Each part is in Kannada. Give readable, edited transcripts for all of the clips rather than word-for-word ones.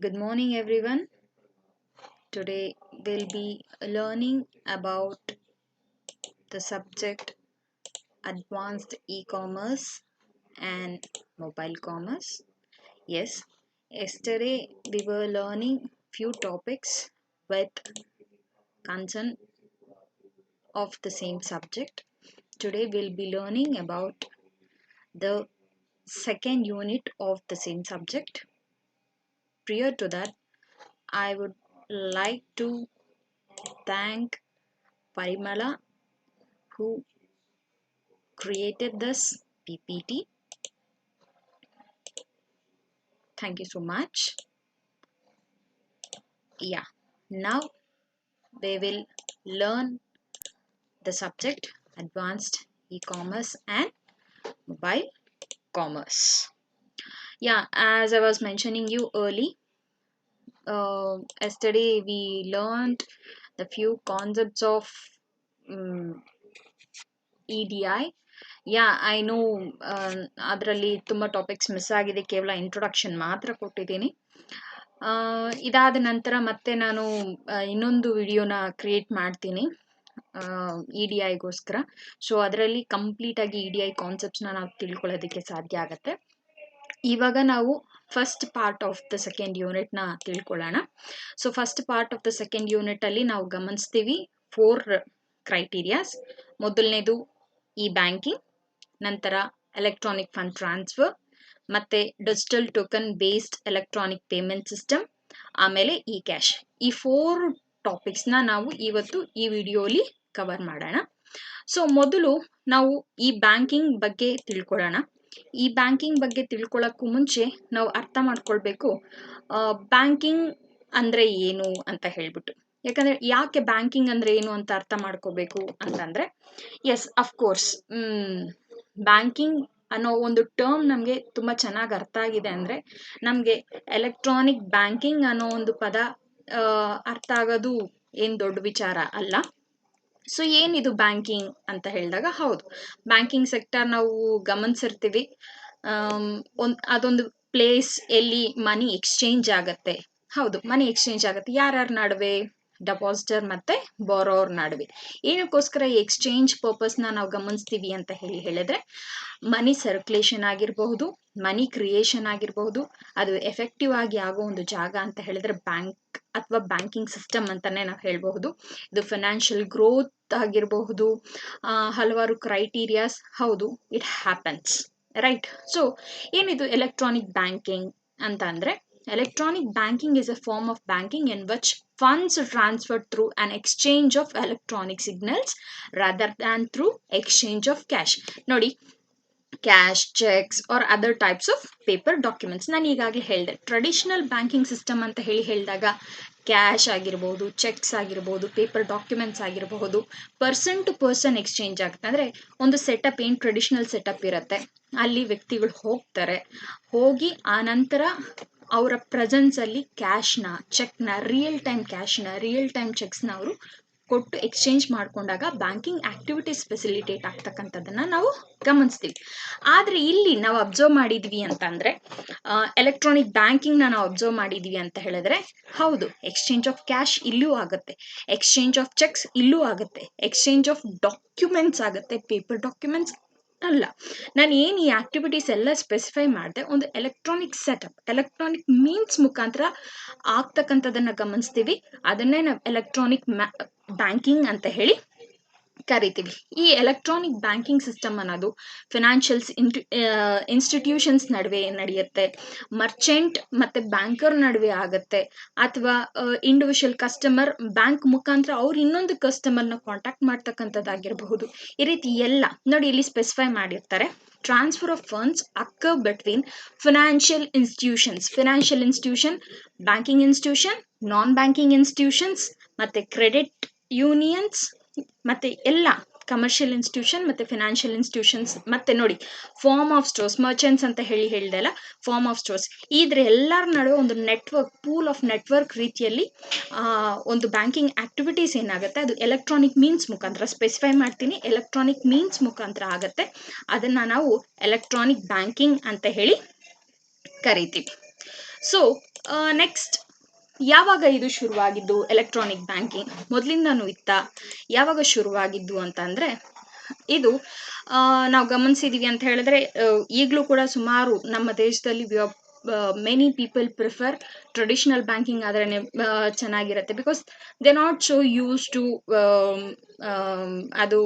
Good morning, everyone. Today we'll be learning about the subject advanced e-commerce and mobile commerce. Yes, yesterday we were learning few topics with concern of the same subject. Today we'll be learning about the second unit of the same subject. Prior to that, I would like to thank Parimala who created this PPT. Thank you so much. Yeah, now we will learn the subject advanced e-commerce and mobile commerce. Yeah, as I was mentioning you early, yesterday we learned the few concepts of EDI. Yeah I know ಅದರಲ್ಲಿ ತುಂಬ ಟಾಪಿಕ್ಸ್ ಮಿಸ್ ಆಗಿದೆ, ಕೇವಲ ಇಂಟ್ರೊಡಕ್ಷನ್ ಮಾತ್ರ ಕೊಟ್ಟಿದ್ದೀನಿ. ಇದಾದ ನಂತರ ಮತ್ತೆ ನಾನು ಇನ್ನೊಂದು ವಿಡಿಯೋನ ಕ್ರಿಯೇಟ್ ಮಾಡ್ತೀನಿ ಇ ಡಿ ಐಗೋಸ್ಕರ. ಸೊ ಅದರಲ್ಲಿ ಕಂಪ್ಲೀಟಾಗಿ ಇ ಡಿ ಐ ಕಾನ್ಸೆಪ್ಟ್ಸ್ನ ನಾವು ತಿಳ್ಕೊಳ್ಳೋದಕ್ಕೆ ಸಾಧ್ಯ ಆಗುತ್ತೆ. ಇವಾಗ ನಾವು first part of the second ಯೂನಿಟ್ನ ತಿಳ್ಕೊಳ್ಳೋಣ. So first part of the second ಯೂನಿಟಲ್ಲಿ ನಾವು ಗಮನಿಸ್ತೀವಿ 4 ಕ್ರೈಟೀರಿಯಾಸ್. ಮೊದಲನೇದು ಇ ಬ್ಯಾಂಕಿಂಗ್, ನಂತರ ಎಲೆಕ್ಟ್ರಾನಿಕ್ ಫಂಡ್ ಟ್ರಾನ್ಸ್ಫರ್, ಮತ್ತೆ digital token based electronic payment system, ಆಮೇಲೆ ಇ ಕ್ಯಾಶ್. ಈ 4 ಟಾಪಿಕ್ಸ್ನ ನಾವು ಇವತ್ತು ಈ ವಿಡಿಯೋಲಿ ಕವರ್ ಮಾಡೋಣ. ಸೊ ಮೊದಲು ನಾವು ಈ ಬ್ಯಾಂಕಿಂಗ್ ಬಗ್ಗೆ ತಿಳ್ಕೊಳ್ಳೋಣ. ಈ ಬ್ಯಾಂಕಿಂಗ್ ಬಗ್ಗೆ ತಿಳ್ಕೊಳ್ಳೋಕ್ಕೂ ಮುಂಚೆ ನಾವು ಅರ್ಥ ಮಾಡ್ಕೊಳ್ಬೇಕು ಬ್ಯಾಂಕಿಂಗ್ ಅಂದರೆ ಏನು ಅಂತ ಹೇಳ್ಬಿಟ್ಟು. ಯಾಕಂದರೆ ಯಾಕೆ ಬ್ಯಾಂಕಿಂಗ್ ಅಂದರೆ ಏನು ಅಂತ ಅರ್ಥ ಮಾಡ್ಕೋಬೇಕು ಅಂತಂದರೆ, ಎಸ್ ಅಫ್ಕೋರ್ಸ್ ಬ್ಯಾಂಕಿಂಗ್ ಅನ್ನೋ ಒಂದು ಟರ್ಮ್ ನಮಗೆ ತುಂಬ ಚೆನ್ನಾಗಿ ಅರ್ಥ ಆಗಿದೆ ಅಂದರೆ ನಮಗೆ ಎಲೆಕ್ಟ್ರಾನಿಕ್ ಬ್ಯಾಂಕಿಂಗ್ ಅನ್ನೋ ಒಂದು ಪದ ಅರ್ಥ ಆಗೋದು ಏನು ದೊಡ್ಡ ವಿಚಾರ ಅಲ್ಲ. ಸೊ ಏನಿದು ಬ್ಯಾಂಕಿಂಗ್ ಅಂತ ಹೇಳಿದಾಗ, ಹೌದು, ಬ್ಯಾಂಕಿಂಗ್ ಸೆಕ್ಟರ್ ನಾವು ಗಮನಿಸಿರ್ತೀವಿ. ಅದೊಂದು ಪ್ಲೇಸ್ ಎಲ್ಲಿ ಮನಿ ಎಕ್ಸ್ಚೇಂಜ್ ಆಗತ್ತೆ. ಹೌದು, ಮನಿ ಎಕ್ಸ್ಚೇಂಜ್ ಆಗುತ್ತೆ. ಯಾರ್ಯಾರ ನಡುವೆ? ಡೆಪಾಸಿಟರ್ ಮತ್ತು ಬಾರೋವರ್ ನಡುವೆ. ಏನಕ್ಕೋಸ್ಕರ ಈ ಎಕ್ಸ್ಚೇಂಜ್ ಪರ್ಪಸ್ನ ನಾವು ಗಮನಿಸ್ತೀವಿ ಅಂತ ಹೇಳಿದ್ರೆ, ಮನಿ ಸರ್ಕ್ಯುಲೇಷನ್ ಆಗಿರಬಹುದು, ಮನಿ ಕ್ರಿಯೇಷನ್ ಆಗಿರಬಹುದು. ಅದು ಎಫೆಕ್ಟಿವ್ ಆಗಿ ಆಗೋ ಒಂದು ಜಾಗ ಅಂತ ಹೇಳಿದ್ರೆ ಬ್ಯಾಂಕ್ ಅಥವಾ ಬ್ಯಾಂಕಿಂಗ್ ಸಿಸ್ಟಮ್ ಅಂತಾನೆ ನಾವು ಹೇಳ್ಬಹುದು. ಇದು ಫೈನಾನ್ಷಿಯಲ್ ಗ್ರೋತ್ ಆಗಿರಬಹುದು, ಹಲವಾರು ಕ್ರೈಟೀರಿಯಾಸ್. ಹೌದು, ಇಟ್ ಹ್ಯಾಪನ್ಸ್, ರೈಟ್. ಸೊ ಏನಿದು ಎಲೆಕ್ಟ್ರಾನಿಕ್ ಬ್ಯಾಂಕಿಂಗ್ ಅಂತ ಅಂದರೆ, electronic banking is a form of banking in which funds are transferred through an exchange of electronic signals rather than through exchange of cash. ನೋಡಿ, cash, cheques or other types of paper documents. ನಾನು ಈಗಾಗಲೇ ಹೇಳಿದೆ, ಟ್ರೆಡಿಷನಲ್ ಬ್ಯಾಂಕಿಂಗ್ ಸಿಸ್ಟಮ್ ಅಂತ ಹೇಳಿದಾಗ ಕ್ಯಾಶ್ ಆಗಿರ್ಬೋದು, ಚೆಕ್ಸ್ ಆಗಿರ್ಬೋದು, ಪೇಪರ್ ಡಾಕ್ಯುಮೆಂಟ್ಸ್ ಆಗಿರಬಹುದು, ಪರ್ಸನ್ ಟು ಪರ್ಸನ್ ಎಕ್ಸ್ಚೇಂಜ್ ಆಗುತ್ತೆ. ಅಂದರೆ ಒಂದು ಸೆಟಪ್, ಏನು ಟ್ರೆಡಿಷನಲ್ ಸೆಟಪ್ ಇರುತ್ತೆ, ಅಲ್ಲಿ ವ್ಯಕ್ತಿಗಳು ಹೋಗ್ತಾರೆ, ಹೋಗಿ ಆ ನಂತರ ಅವರ ಪ್ರೆಸೆನ್ಸಲ್ಲಿ ಕ್ಯಾಶ್ನ, ಚೆಕ್ನ, ರಿಯಲ್ ಟೈಮ್ ಕ್ಯಾಶ್ನ, ರಿಯಲ್ ಟೈಮ್ ಚೆಕ್ಸ್ನ ಅವರು ಕೊಟ್ಟು ಎಕ್ಸ್ಚೇಂಜ್ ಮಾಡಿಕೊಂಡಾಗ ಬ್ಯಾಂಕಿಂಗ್ ಆಕ್ಟಿವಿಟೀಸ್ ಫೆಸಿಲಿಟೇಟ್ ಆಗ್ತಕ್ಕಂಥದ್ದನ್ನು ನಾವು ಗಮನಿಸ್ತೀವಿ. ಆದರೆ ಇಲ್ಲಿ ನಾವು ಅಬ್ಸರ್ವ್ ಮಾಡಿದ್ವಿ ಅಂತಂದರೆ, ಎಲೆಕ್ಟ್ರಾನಿಕ್ ಬ್ಯಾಂಕಿಂಗ್ನ ನಾವು ಅಬ್ಸರ್ವ್ ಮಾಡಿದ್ವಿ ಅಂತ ಹೇಳಿದ್ರೆ, ಹೌದು, ಎಕ್ಸ್ಚೇಂಜ್ ಆಫ್ ಕ್ಯಾಶ್ ಇಲ್ಲೂ ಆಗುತ್ತೆ, ಎಕ್ಸ್ಚೇಂಜ್ ಆಫ್ ಚೆಕ್ಸ್ ಇಲ್ಲೂ ಆಗುತ್ತೆ, ಎಕ್ಸ್ಚೇಂಜ್ ಆಫ್ ಡಾಕ್ಯುಮೆಂಟ್ಸ್ ಆಗುತ್ತೆ, ಪೇಪರ್ ಡಾಕ್ಯುಮೆಂಟ್ಸ್ ಅಲ್ಲ. ನಾನು ಏನು ಈ ಆಕ್ಟಿವಿಟೀಸ್ ಎಲ್ಲ ಸ್ಪೆಸಿಫೈ ಮಾಡಿದೆ, ಒಂದು ಎಲೆಕ್ಟ್ರಾನಿಕ್ ಸೆಟಪ್, ಎಲೆಕ್ಟ್ರಾನಿಕ್ ಮೀನ್ಸ್ ಮುಖಾಂತರ ಆಗ್ತಕ್ಕಂಥದ್ದನ್ನು ಗಮನಿಸ್ತೀವಿ. ಅದನ್ನೇ ನಾವು ಎಲೆಕ್ಟ್ರಾನಿಕ್ ಬ್ಯಾಂಕಿಂಗ್ ಅಂತ ಹೇಳಿ ಕರಿತೀವಿ. ಈ ಎಲೆಕ್ಟ್ರಾನಿಕ್ ಬ್ಯಾಂಕಿಂಗ್ ಸಿಸ್ಟಮ್ ಅನ್ನೋದು ಫಿನಾನ್ಷಿಯಲ್ ಇನ್ಸ್ಟಿಟ್ಯೂಷನ್ಸ್ ನಡುವೆ ನಡೆಯುತ್ತೆ, ಮರ್ಚೆಂಟ್ ಮತ್ತು ಬ್ಯಾಂಕರ್ ನಡುವೆ ಆಗುತ್ತೆ, ಅಥವಾ ಇಂಡಿವಿಜುವಲ್ ಕಸ್ಟಮರ್ ಬ್ಯಾಂಕ್ ಮುಖಾಂತರ ಅವ್ರು ಇನ್ನೊಂದು ಕಸ್ಟಮರ್ನ ಕಾಂಟ್ಯಾಕ್ಟ್ ಮಾಡ್ತಕ್ಕಂಥದ್ದಾಗಿರಬಹುದು. ಈ ರೀತಿ ಎಲ್ಲ ನೋಡಿ ಇಲ್ಲಿ ಸ್ಪೆಸಿಫೈ ಮಾಡಿರ್ತಾರೆ. Transfer of funds occur between financial institution, banking institution, non banking institutions, ಮತ್ತು ಕ್ರೆಡಿಟ್ ಯೂನಿಯನ್ಸ್, ಮತ್ತು ಎಲ್ಲ ಕಮರ್ಷಿಯಲ್ ಇನ್ಸ್ಟಿಟ್ಯೂಷನ್ ಮತ್ತು ಫಿನಾನ್ಷಿಯಲ್ ಇನ್ಸ್ಟಿಟ್ಯೂಷನ್ಸ್, ಮತ್ತು ನೋಡಿ ಫಾರ್ಮ್ ಆಫ್ ಸ್ಟೋರ್ಸ್, ಮರ್ಚೆಂಟ್ಸ್ ಅಂತ ಹೇಳಿದೆಲ್ಲ ಫಾರ್ಮ್ ಆಫ್ ಸ್ಟೋರ್ಸ್. ಇದ್ರ ಎಲ್ಲರ ನಡುವೆ ಒಂದು ನೆಟ್ವರ್ಕ್, ಪೂಲ್ ಆಫ್ ನೆಟ್ವರ್ಕ್ ರೀತಿಯಲ್ಲಿ ಒಂದು ಬ್ಯಾಂಕಿಂಗ್ ಆಕ್ಟಿವಿಟೀಸ್ ಏನಾಗುತ್ತೆ ಅದು ಎಲೆಕ್ಟ್ರಾನಿಕ್ ಮೀನ್ಸ್ ಮುಖಾಂತರ ಸ್ಪೆಸಿಫೈ ಮಾಡ್ತೀನಿ, ಎಲೆಕ್ಟ್ರಾನಿಕ್ ಮೀನ್ಸ್ ಮುಖಾಂತರ ಆಗುತ್ತೆ. ಅದನ್ನು ನಾವು ಎಲೆಕ್ಟ್ರಾನಿಕ್ ಬ್ಯಾಂಕಿಂಗ್ ಅಂತ ಹೇಳಿ ಕರಿತೀವಿ. ಸೊ ನೆಕ್ಸ್ಟ್, ಯಾವಾಗ ಇದು ಶುರುವಾಗಿದ್ದು ಎಲೆಕ್ಟ್ರಾನಿಕ್ ಬ್ಯಾಂಕಿಂಗ್? ಮೊದಲಿಂದನೂ ಇತ್ತಾ? ಯಾವಾಗ ಶುರುವಾಗಿದ್ದು ಅಂತ ಅಂದರೆ, ಇದು ನಾವು ಗಮನಿಸಿದೀವಿ ಅಂತ ಹೇಳಿದ್ರೆ, ಈಗಲೂ ಕೂಡ ಸುಮಾರು ನಮ್ಮ ದೇಶದಲ್ಲಿ many people prefer traditional banking ಆದ್ರೇ ಚೆನ್ನಾಗಿರುತ್ತೆ. Because they not so use to ಅದು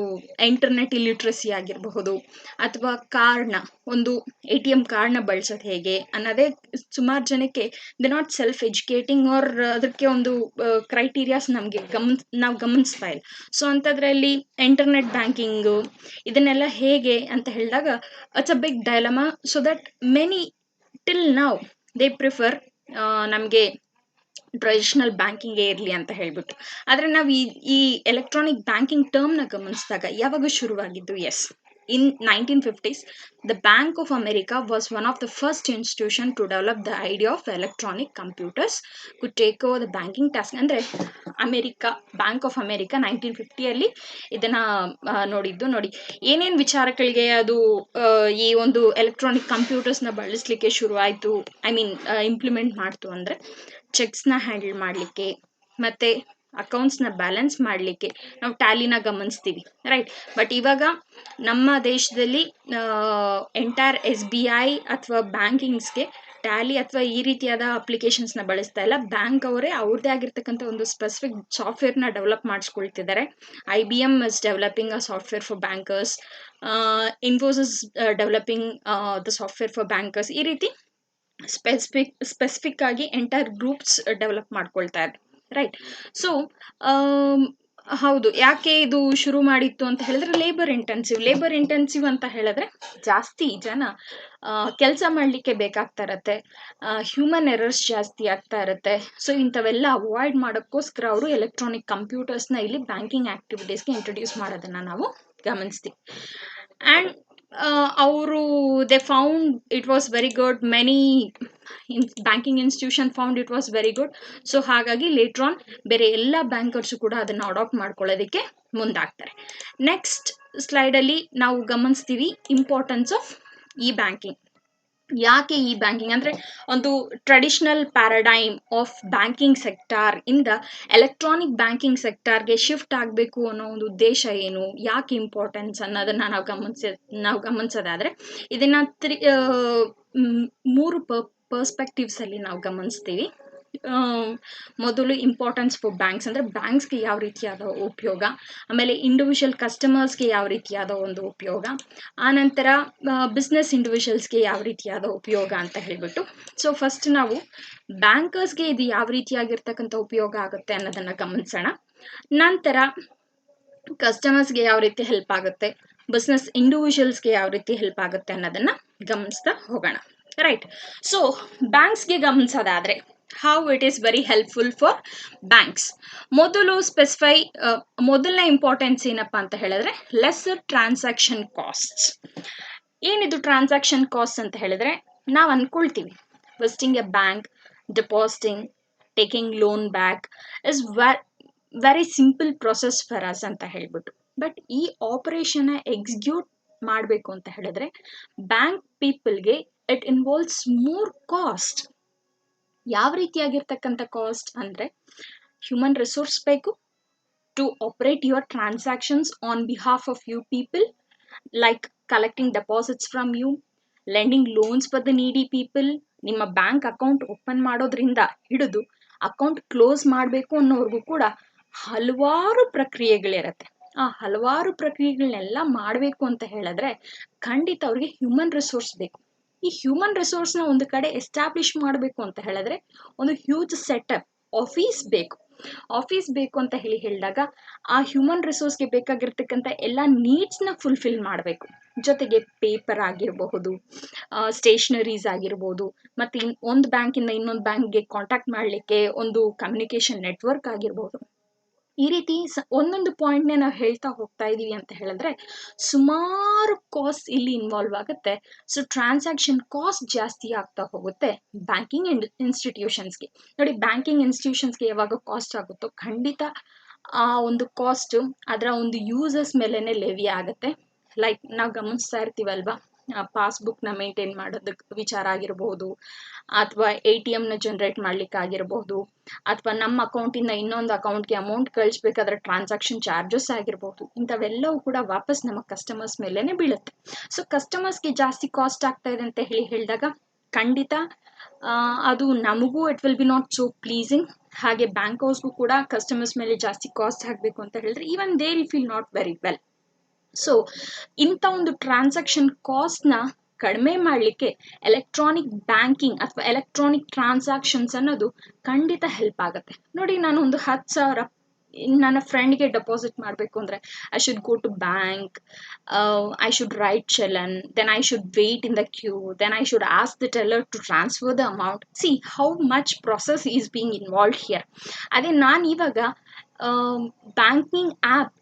ಇಂಟರ್ನೆಟ್ ಇಲಿಟ್ರಸಿ ಆಗಿರಬಹುದು, ಅಥವಾ ಒಂದು ATM ಕಾರ್ಡ್ನ ಬಳಸೋದು ಹೇಗೆ ಅನ್ನೋದೇ ಸುಮಾರು ಜನಕ್ಕೆ they not self educating, or ಅದಕ್ಕೆ ಒಂದು ಕ್ರೈಟೀರಿಯಾಸ್ ನಾವು ಗಮನಿಸ್ತಾ ಇಲ್ಲ. ಸೊ ಅಂಥದ್ರಲ್ಲಿ ಇಂಟರ್ನೆಟ್ ಬ್ಯಾಂಕಿಂಗು ಇದನ್ನೆಲ್ಲ ಹೇಗೆ ಅಂತ ಹೇಳಿದಾಗ it's a big dilemma. So that many till now they prefer ನಮಗೆ ಟ್ರೆಡಿಷನಲ್ ಬ್ಯಾಂಕಿಂಗೇ ಇರಲಿ ಅಂತ ಹೇಳ್ಬಿಟ್ಟು. ಆದರೆ ನಾವು ಈ ಎಲೆಕ್ಟ್ರಾನಿಕ್ ಬ್ಯಾಂಕಿಂಗ್ ಟರ್ಮ್ನ ಗಮನಿಸಿದಾಗ ಯಾವಾಗ ಶುರುವಾಗಿದ್ದು? Yes, in 1950s, the Bank of America was one of the first institution to develop the idea of electronic computers could take over the banking task. ಅಂದರೆ ಬ್ಯಾಂಕ್ ಆಫ್ ಅಮೆರಿಕಾ 1950 ಇದನ್ನ ನೋಡಿ ಏನೇನು ವಿಚಾರಗಳಿಗೆ ಅದು ಈ ಒಂದು ಎಲೆಕ್ಟ್ರಾನಿಕ್ ಕಂಪ್ಯೂಟರ್ಸ್ನ ಬಳಸಲಿಕ್ಕೆ ಶುರುವಾಯಿತು, ಇಂಪ್ಲಿಮೆಂಟ್ ಮಾಡ್ತು ಅಂದರೆ ಚೆಕ್ಸ್ನ ಹ್ಯಾಂಡಲ್ ಮಾಡಲಿಕ್ಕೆ, ಮತ್ತು ಅಕೌಂಟ್ಸ್ನ ಬ್ಯಾಲೆನ್ಸ್ ಮಾಡಲಿಕ್ಕೆ ನಾವು ಟ್ಯಾಲಿನ ಗಮನಿಸ್ತೀವಿ, ರೈಟ್. ಬಟ್ ಇವಾಗ ನಮ್ಮ ದೇಶದಲ್ಲಿ ಎಂಟೈರ್ SBI ಅಥವಾ ಬ್ಯಾಂಕಿಂಗ್ಸ್ಗೆ ಟ್ಯಾಲಿ ಅಥವಾ ಈ ರೀತಿಯಾದ ಅಪ್ಲಿಕೇಶನ್ಸ್ನ ಬಳಸ್ತಾ ಇಲ್ಲ. ಬ್ಯಾಂಕ್ ಅವರೇ ಅವ್ರದ್ದೇ ಆಗಿರ್ತಕ್ಕಂಥ ಒಂದು ಸ್ಪೆಸಿಫಿಕ್ ಸಾಫ್ಟ್ವೇರ್ನ ಡೆವಲಪ್ ಮಾಡಿಸ್ಕೊಳ್ತಿದ್ದಾರೆ. IBM is developing a software for bankers, Infosys developing the software for bankers. ಈ ರೀತಿ ಸ್ಪೆಸಿಫಿಕ್ ಆಗಿ ಎಂಟೈರ್ ಗ್ರೂಪ್ಸ್ ಡೆವಲಪ್ ಮಾಡ್ಕೊಳ್ತಾ ಇದೆ, ರೈಟ್. ಸೊ ಹೌದು, ಯಾಕೆ ಇದು ಶುರು ಮಾಡಿತ್ತು ಅಂತ ಹೇಳಿದ್ರೆ ಲೇಬರ್ ಇಂಟೆನ್ಸಿವ್ ಅಂತ ಹೇಳಿದ್ರೆ ಜಾಸ್ತಿ ಜನ ಕೆಲಸ ಮಾಡಲಿಕ್ಕೆ ಬೇಕಾಗ್ತಾ ಇರತ್ತೆ, ಹ್ಯೂಮನ್ ಎರರ್ಸ್ ಜಾಸ್ತಿ ಆಗ್ತಾ ಇರುತ್ತೆ. ಸೊ ಇಂಥವೆಲ್ಲ ಅವಾಯ್ಡ್ ಮಾಡೋಕ್ಕೋಸ್ಕರ ಅವರು ಎಲೆಕ್ಟ್ರಾನಿಕ್ ಕಂಪ್ಯೂಟರ್ಸ್ನ ಇಲ್ಲಿ ಬ್ಯಾಂಕಿಂಗ್ ಆಕ್ಟಿವಿಟೀಸ್ಗೆ ಇಂಟ್ರೊಡ್ಯೂಸ್ ಮಾಡೋದನ್ನು ನಾವು ಗಮನಿಸ್ತೀವಿ. ಆ್ಯಂಡ್ ಅವರು they found it was very good, many banking institution found it was very good. So ಹಾಗಾಗಿ ಲೇಟರ್ ಆನ್ ಬೇರೆ ಎಲ್ಲ ಬ್ಯಾಂಕರ್ಸು ಕೂಡ ಅದನ್ನು ಅಡಾಪ್ಟ್ ಮಾಡ್ಕೊಳ್ಳೋದಕ್ಕೆ ಮುಂದಾಗ್ತಾರೆ. ನೆಕ್ಸ್ಟ್ ಸ್ಲೈಡಲ್ಲಿ ನಾವು ಗಮನಿಸ್ತೀವಿ ಇಂಪಾರ್ಟೆನ್ಸ್ ಆಫ್ ಇ ಬ್ಯಾಂಕಿಂಗ್. ಯಾಕೆ ಇ ಬ್ಯಾಂಕಿಂಗ್ ಅಂದರೆ, ಒಂದು traditional paradigm of banking sector ಇಂದ ಎಲೆಕ್ಟ್ರಾನಿಕ್ ಬ್ಯಾಂಕಿಂಗ್ ಸೆಕ್ಟಾರ್ಗೆ ಶಿಫ್ಟ್ ಆಗಬೇಕು ಅನ್ನೋ ಒಂದು ಉದ್ದೇಶ ಏನು, ಯಾಕೆ ಇಂಪಾರ್ಟೆನ್ಸ್ ಅನ್ನೋದನ್ನು ನಾವು ಗಮನಿಸೋದಾದರೆ ಇದನ್ನು 3 ಪರ್ಸ್ಪೆಕ್ಟಿವ್ಸಲ್ಲಿ ನಾವು ಗಮನಿಸ್ತೀವಿ. ಮೊದಲು ಇಂಪಾರ್ಟೆನ್ಸ್ ಫಾರ್ ಬ್ಯಾಂಕ್ಸ್ ಅಂದರೆ ಬ್ಯಾಂಕ್ಸ್ಗೆ ಯಾವ ರೀತಿಯಾದ ಉಪಯೋಗ, ಆಮೇಲೆ ಇಂಡಿವಿಜುವಲ್ ಕಸ್ಟಮರ್ಸ್ಗೆ ಯಾವ ರೀತಿಯಾದ ಒಂದು ಉಪಯೋಗ, ಆನಂತರ ಬಿಸ್ನೆಸ್ ಇಂಡಿವಿಜುವಲ್ಸ್ಗೆ ಯಾವ ರೀತಿಯಾದ ಉಪಯೋಗ ಅಂತ ಹೇಳಿಬಿಟ್ಟು. ಸೊ ಫಸ್ಟ್ ನಾವು ಬ್ಯಾಂಕರ್ಸ್ಗೆ ಇದು ಯಾವ ರೀತಿಯಾಗಿರ್ತಕ್ಕಂಥ ಉಪಯೋಗ ಆಗುತ್ತೆ ಅನ್ನೋದನ್ನು ಗಮನಿಸೋಣ. ನಂತರ ಕಸ್ಟಮರ್ಸ್ಗೆ ಯಾವ ರೀತಿ ಹೆಲ್ಪ್ ಆಗುತ್ತೆ, ಬಿಸ್ನೆಸ್ ಇಂಡಿವಿಜುವಲ್ಸ್ಗೆ ಯಾವ ರೀತಿ ಹೆಲ್ಪ್ ಆಗುತ್ತೆ ಅನ್ನೋದನ್ನು ಗಮನಿಸ್ತಾ ಹೋಗೋಣ, ರೈಟ್. ಸೊ ಬ್ಯಾಂಕ್ಸ್ಗೆ ಗಮನಿಸೋದಾದರೆ how it is very helpful for banks. ಮೊದಲನೇ ಇಂಪಾರ್ಟೆನ್ಸ್ ಏನಪ್ಪ ಅಂತ ಹೇಳಿದ್ರೆ ಲೆಸ್ಸರ್ ಟ್ರಾನ್ಸಾಕ್ಷನ್ ಕಾಸ್ಟ್ಸ್. ಏನಿದು ಟ್ರಾನ್ಸಾಕ್ಷನ್ ಕಾಸ್ಟ್ ಅಂತ ಹೇಳಿದ್ರೆ, ನಾವು ಅಂದ್ಕೊಳ್ತೀವಿ visiting a bank, depositing, taking loan back is very simple process for us ಅಂತ ಹೇಳ್ಬಿಟ್ಟು. ಬಟ್ ಈ ಆಪರೇಷನ್ನ ಎಕ್ಸಿಕ್ಯೂಟ್ ಮಾಡಬೇಕು ಅಂತ ಹೇಳಿದ್ರೆ ಬ್ಯಾಂಕ್ ಪೀಪಲ್ಗೆ ಇಟ್ ಇನ್ವಾಲ್ವ್ಸ್ ಮೋರ್ ಕಾಸ್ಟ್. ಯಾವ ರೀತಿಯಾಗಿರ್ತಕ್ಕಂಥ ಕಾಸ್ಟ್ ಅಂದರೆ, ಹ್ಯೂಮನ್ ರಿಸೋರ್ಸ್ ಬೇಕು to operate your transactions on behalf of you people, like collecting deposits from you, lending loans for the needy people. ನಿಮ್ಮ ಬ್ಯಾಂಕ್ ಅಕೌಂಟ್ ಓಪನ್ ಮಾಡೋದ್ರಿಂದ ಹಿಡಿದು ಅಕೌಂಟ್ ಕ್ಲೋಸ್ ಮಾಡಬೇಕು ಅನ್ನೋರ್ಗೂ ಕೂಡ ಹಲವಾರು ಪ್ರಕ್ರಿಯೆಗಳಿರುತ್ತೆ. ಆ ಹಲವಾರು ಪ್ರಕ್ರಿಯೆಗಳನ್ನೆಲ್ಲ ಮಾಡಬೇಕು ಅಂತ ಹೇಳಿದ್ರೆ ಖಂಡಿತ ಅವ್ರಿಗೆ ಹ್ಯೂಮನ್ ರಿಸೋರ್ಸ್ ಬೇಕು. ಈ ಹ್ಯೂಮನ್ ರಿಸೋರ್ಸ್ನ ಒಂದು ಕಡೆ ಎಸ್ಟಾಬ್ಲಿಷ್ ಮಾಡಬೇಕು ಅಂತ ಹೇಳಿದ್ರೆ ಒಂದು ಹ್ಯೂಜ್ ಸೆಟಪ್ ಆಫೀಸ್ ಬೇಕು ಅಂತ ಹೇಳಿದಾಗ ಆ ಹ್ಯೂಮನ್ ರಿಸೋರ್ಸ್ಗೆ ಬೇಕಾಗಿರ್ತಕ್ಕಂಥ ಎಲ್ಲ ನೀಡ್ಸ್ನ ಫುಲ್ಫಿಲ್ ಮಾಡಬೇಕು. ಜೊತೆಗೆ ಪೇಪರ್ ಆಗಿರಬಹುದು, ಸ್ಟೇಷನರೀಸ್ ಆಗಿರ್ಬೋದು, ಮತ್ತು ಒಂದು ಬ್ಯಾಂಕಿಂದ ಇನ್ನೊಂದು ಬ್ಯಾಂಕ್ಗೆ ಕಾಂಟ್ಯಾಕ್ಟ್ ಮಾಡಲಿಕ್ಕೆ ಒಂದು ಕಮ್ಯುನಿಕೇಷನ್ ನೆಟ್ವರ್ಕ್ ಆಗಿರ್ಬೋದು. ಈ ರೀತಿ ಒಂದೊಂದು ಪಾಯಿಂಟ್ನೇ ನಾವು ಹೇಳ್ತಾ ಹೋಗ್ತಾ ಇದ್ದೀವಿ ಅಂತ ಹೇಳಿದ್ರೆ ಸುಮಾರು ಕಾಸ್ಟ್ ಇಲ್ಲಿ ಇನ್ವಾಲ್ವ್ ಆಗುತ್ತೆ. ಸೊ ಟ್ರಾನ್ಸಾಕ್ಷನ್ ಕಾಸ್ಟ್ ಜಾಸ್ತಿ ಆಗ್ತಾ ಹೋಗುತ್ತೆ ಬ್ಯಾಂಕಿಂಗ್ ಇನ್ಸ್ಟಿಟ್ಯೂಷನ್ಸ್ಗೆ. ನೋಡಿ, ಬ್ಯಾಂಕಿಂಗ್ ಇನ್ಸ್ಟಿಟ್ಯೂಷನ್ಸ್ಗೆ ಯಾವಾಗ ಕಾಸ್ಟ್ ಆಗುತ್ತೋ ಖಂಡಿತ ಆ ಒಂದು ಕಾಸ್ಟ್ ಅದರ ಒಂದು ಯೂಸರ್ಸ್ ಮೇಲೇ ಲೆವಿ ಆಗುತ್ತೆ. ಲೈಕ್ ನಾವು ಗಮನಿಸ್ತಾ ಇರ್ತೀವಲ್ವಾ, ಪಾಸ್ಬುಕ್ನ ಮೇಂಟೈನ್ ಮಾಡೋದಕ್ಕೆ ವಿಚಾರ ಆಗಿರ್ಬೋದು, ಅಥವಾ ATMನ ಜನರೇಟ್ ಮಾಡ್ಲಿಕ್ಕೆ ಆಗಿರ್ಬೋದು, ಅಥವಾ ನಮ್ಮ ಅಕೌಂಟಿಂದ ಇನ್ನೊಂದು ಅಕೌಂಟ್ಗೆ ಅಮೌಂಟ್ ಕಳಿಸ್ಬೇಕಾದ್ರೆ ಟ್ರಾನ್ಸಾಕ್ಷನ್ ಚಾರ್ಜಸ್ ಆಗಿರ್ಬೋದು, ಇಂಥವೆಲ್ಲವೂ ಕೂಡ ವಾಪಸ್ ನಮ್ಮ ಕಸ್ಟಮರ್ಸ್ ಮೇಲೇನೆ ಬೀಳುತ್ತೆ. ಸೊ ಕಸ್ಟಮರ್ಸ್ಗೆ ಜಾಸ್ತಿ ಕಾಸ್ಟ್ ಆಗ್ತಾ ಇದೆ ಅಂತ ಹೇಳಿದಾಗ ಖಂಡಿತ ಅದು ನಮಗೂ it will B not so pleasing. ಹಾಗೆ ಬ್ಯಾಂಕರ್ಸ್ಗೂ ಕೂಡ ಕಸ್ಟಮರ್ಸ್ ಮೇಲೆ ಜಾಸ್ತಿ ಕಾಸ್ಟ್ ಹಾಕಬೇಕು ಅಂತ ಹೇಳಿದ್ರೆ even they will feel not very well. So ಇಂಥ ಒಂದು ಟ್ರಾನ್ಸಾಕ್ಷನ್ ಕಾಸ್ಟ್ನ ಕಡಿಮೆ ಮಾಡಲಿಕ್ಕೆ ಎಲೆಕ್ಟ್ರಾನಿಕ್ ಬ್ಯಾಂಕಿಂಗ್ ಅಥವಾ ಎಲೆಕ್ಟ್ರಾನಿಕ್ ಟ್ರಾನ್ಸಾಕ್ಷನ್ಸ್ ಅನ್ನೋದು ಖಂಡಿತ ಹೆಲ್ಪ್ ಆಗುತ್ತೆ. ನೋಡಿ, ನಾನು ಒಂದು 10,000 ನನ್ನ ಫ್ರೆಂಡ್ಗೆ ಡೆಪಾಸಿಟ್ ಮಾಡಬೇಕು ಅಂದರೆ I should go to bank, I should write challan, then I should wait in the queue, then I should ask the teller to transfer the amount. See how much process is being involved here. ಅದೇ ನಾನು ಇವಾಗ ಬ್ಯಾಂಕಿಂಗ್ ಆ್ಯಪ್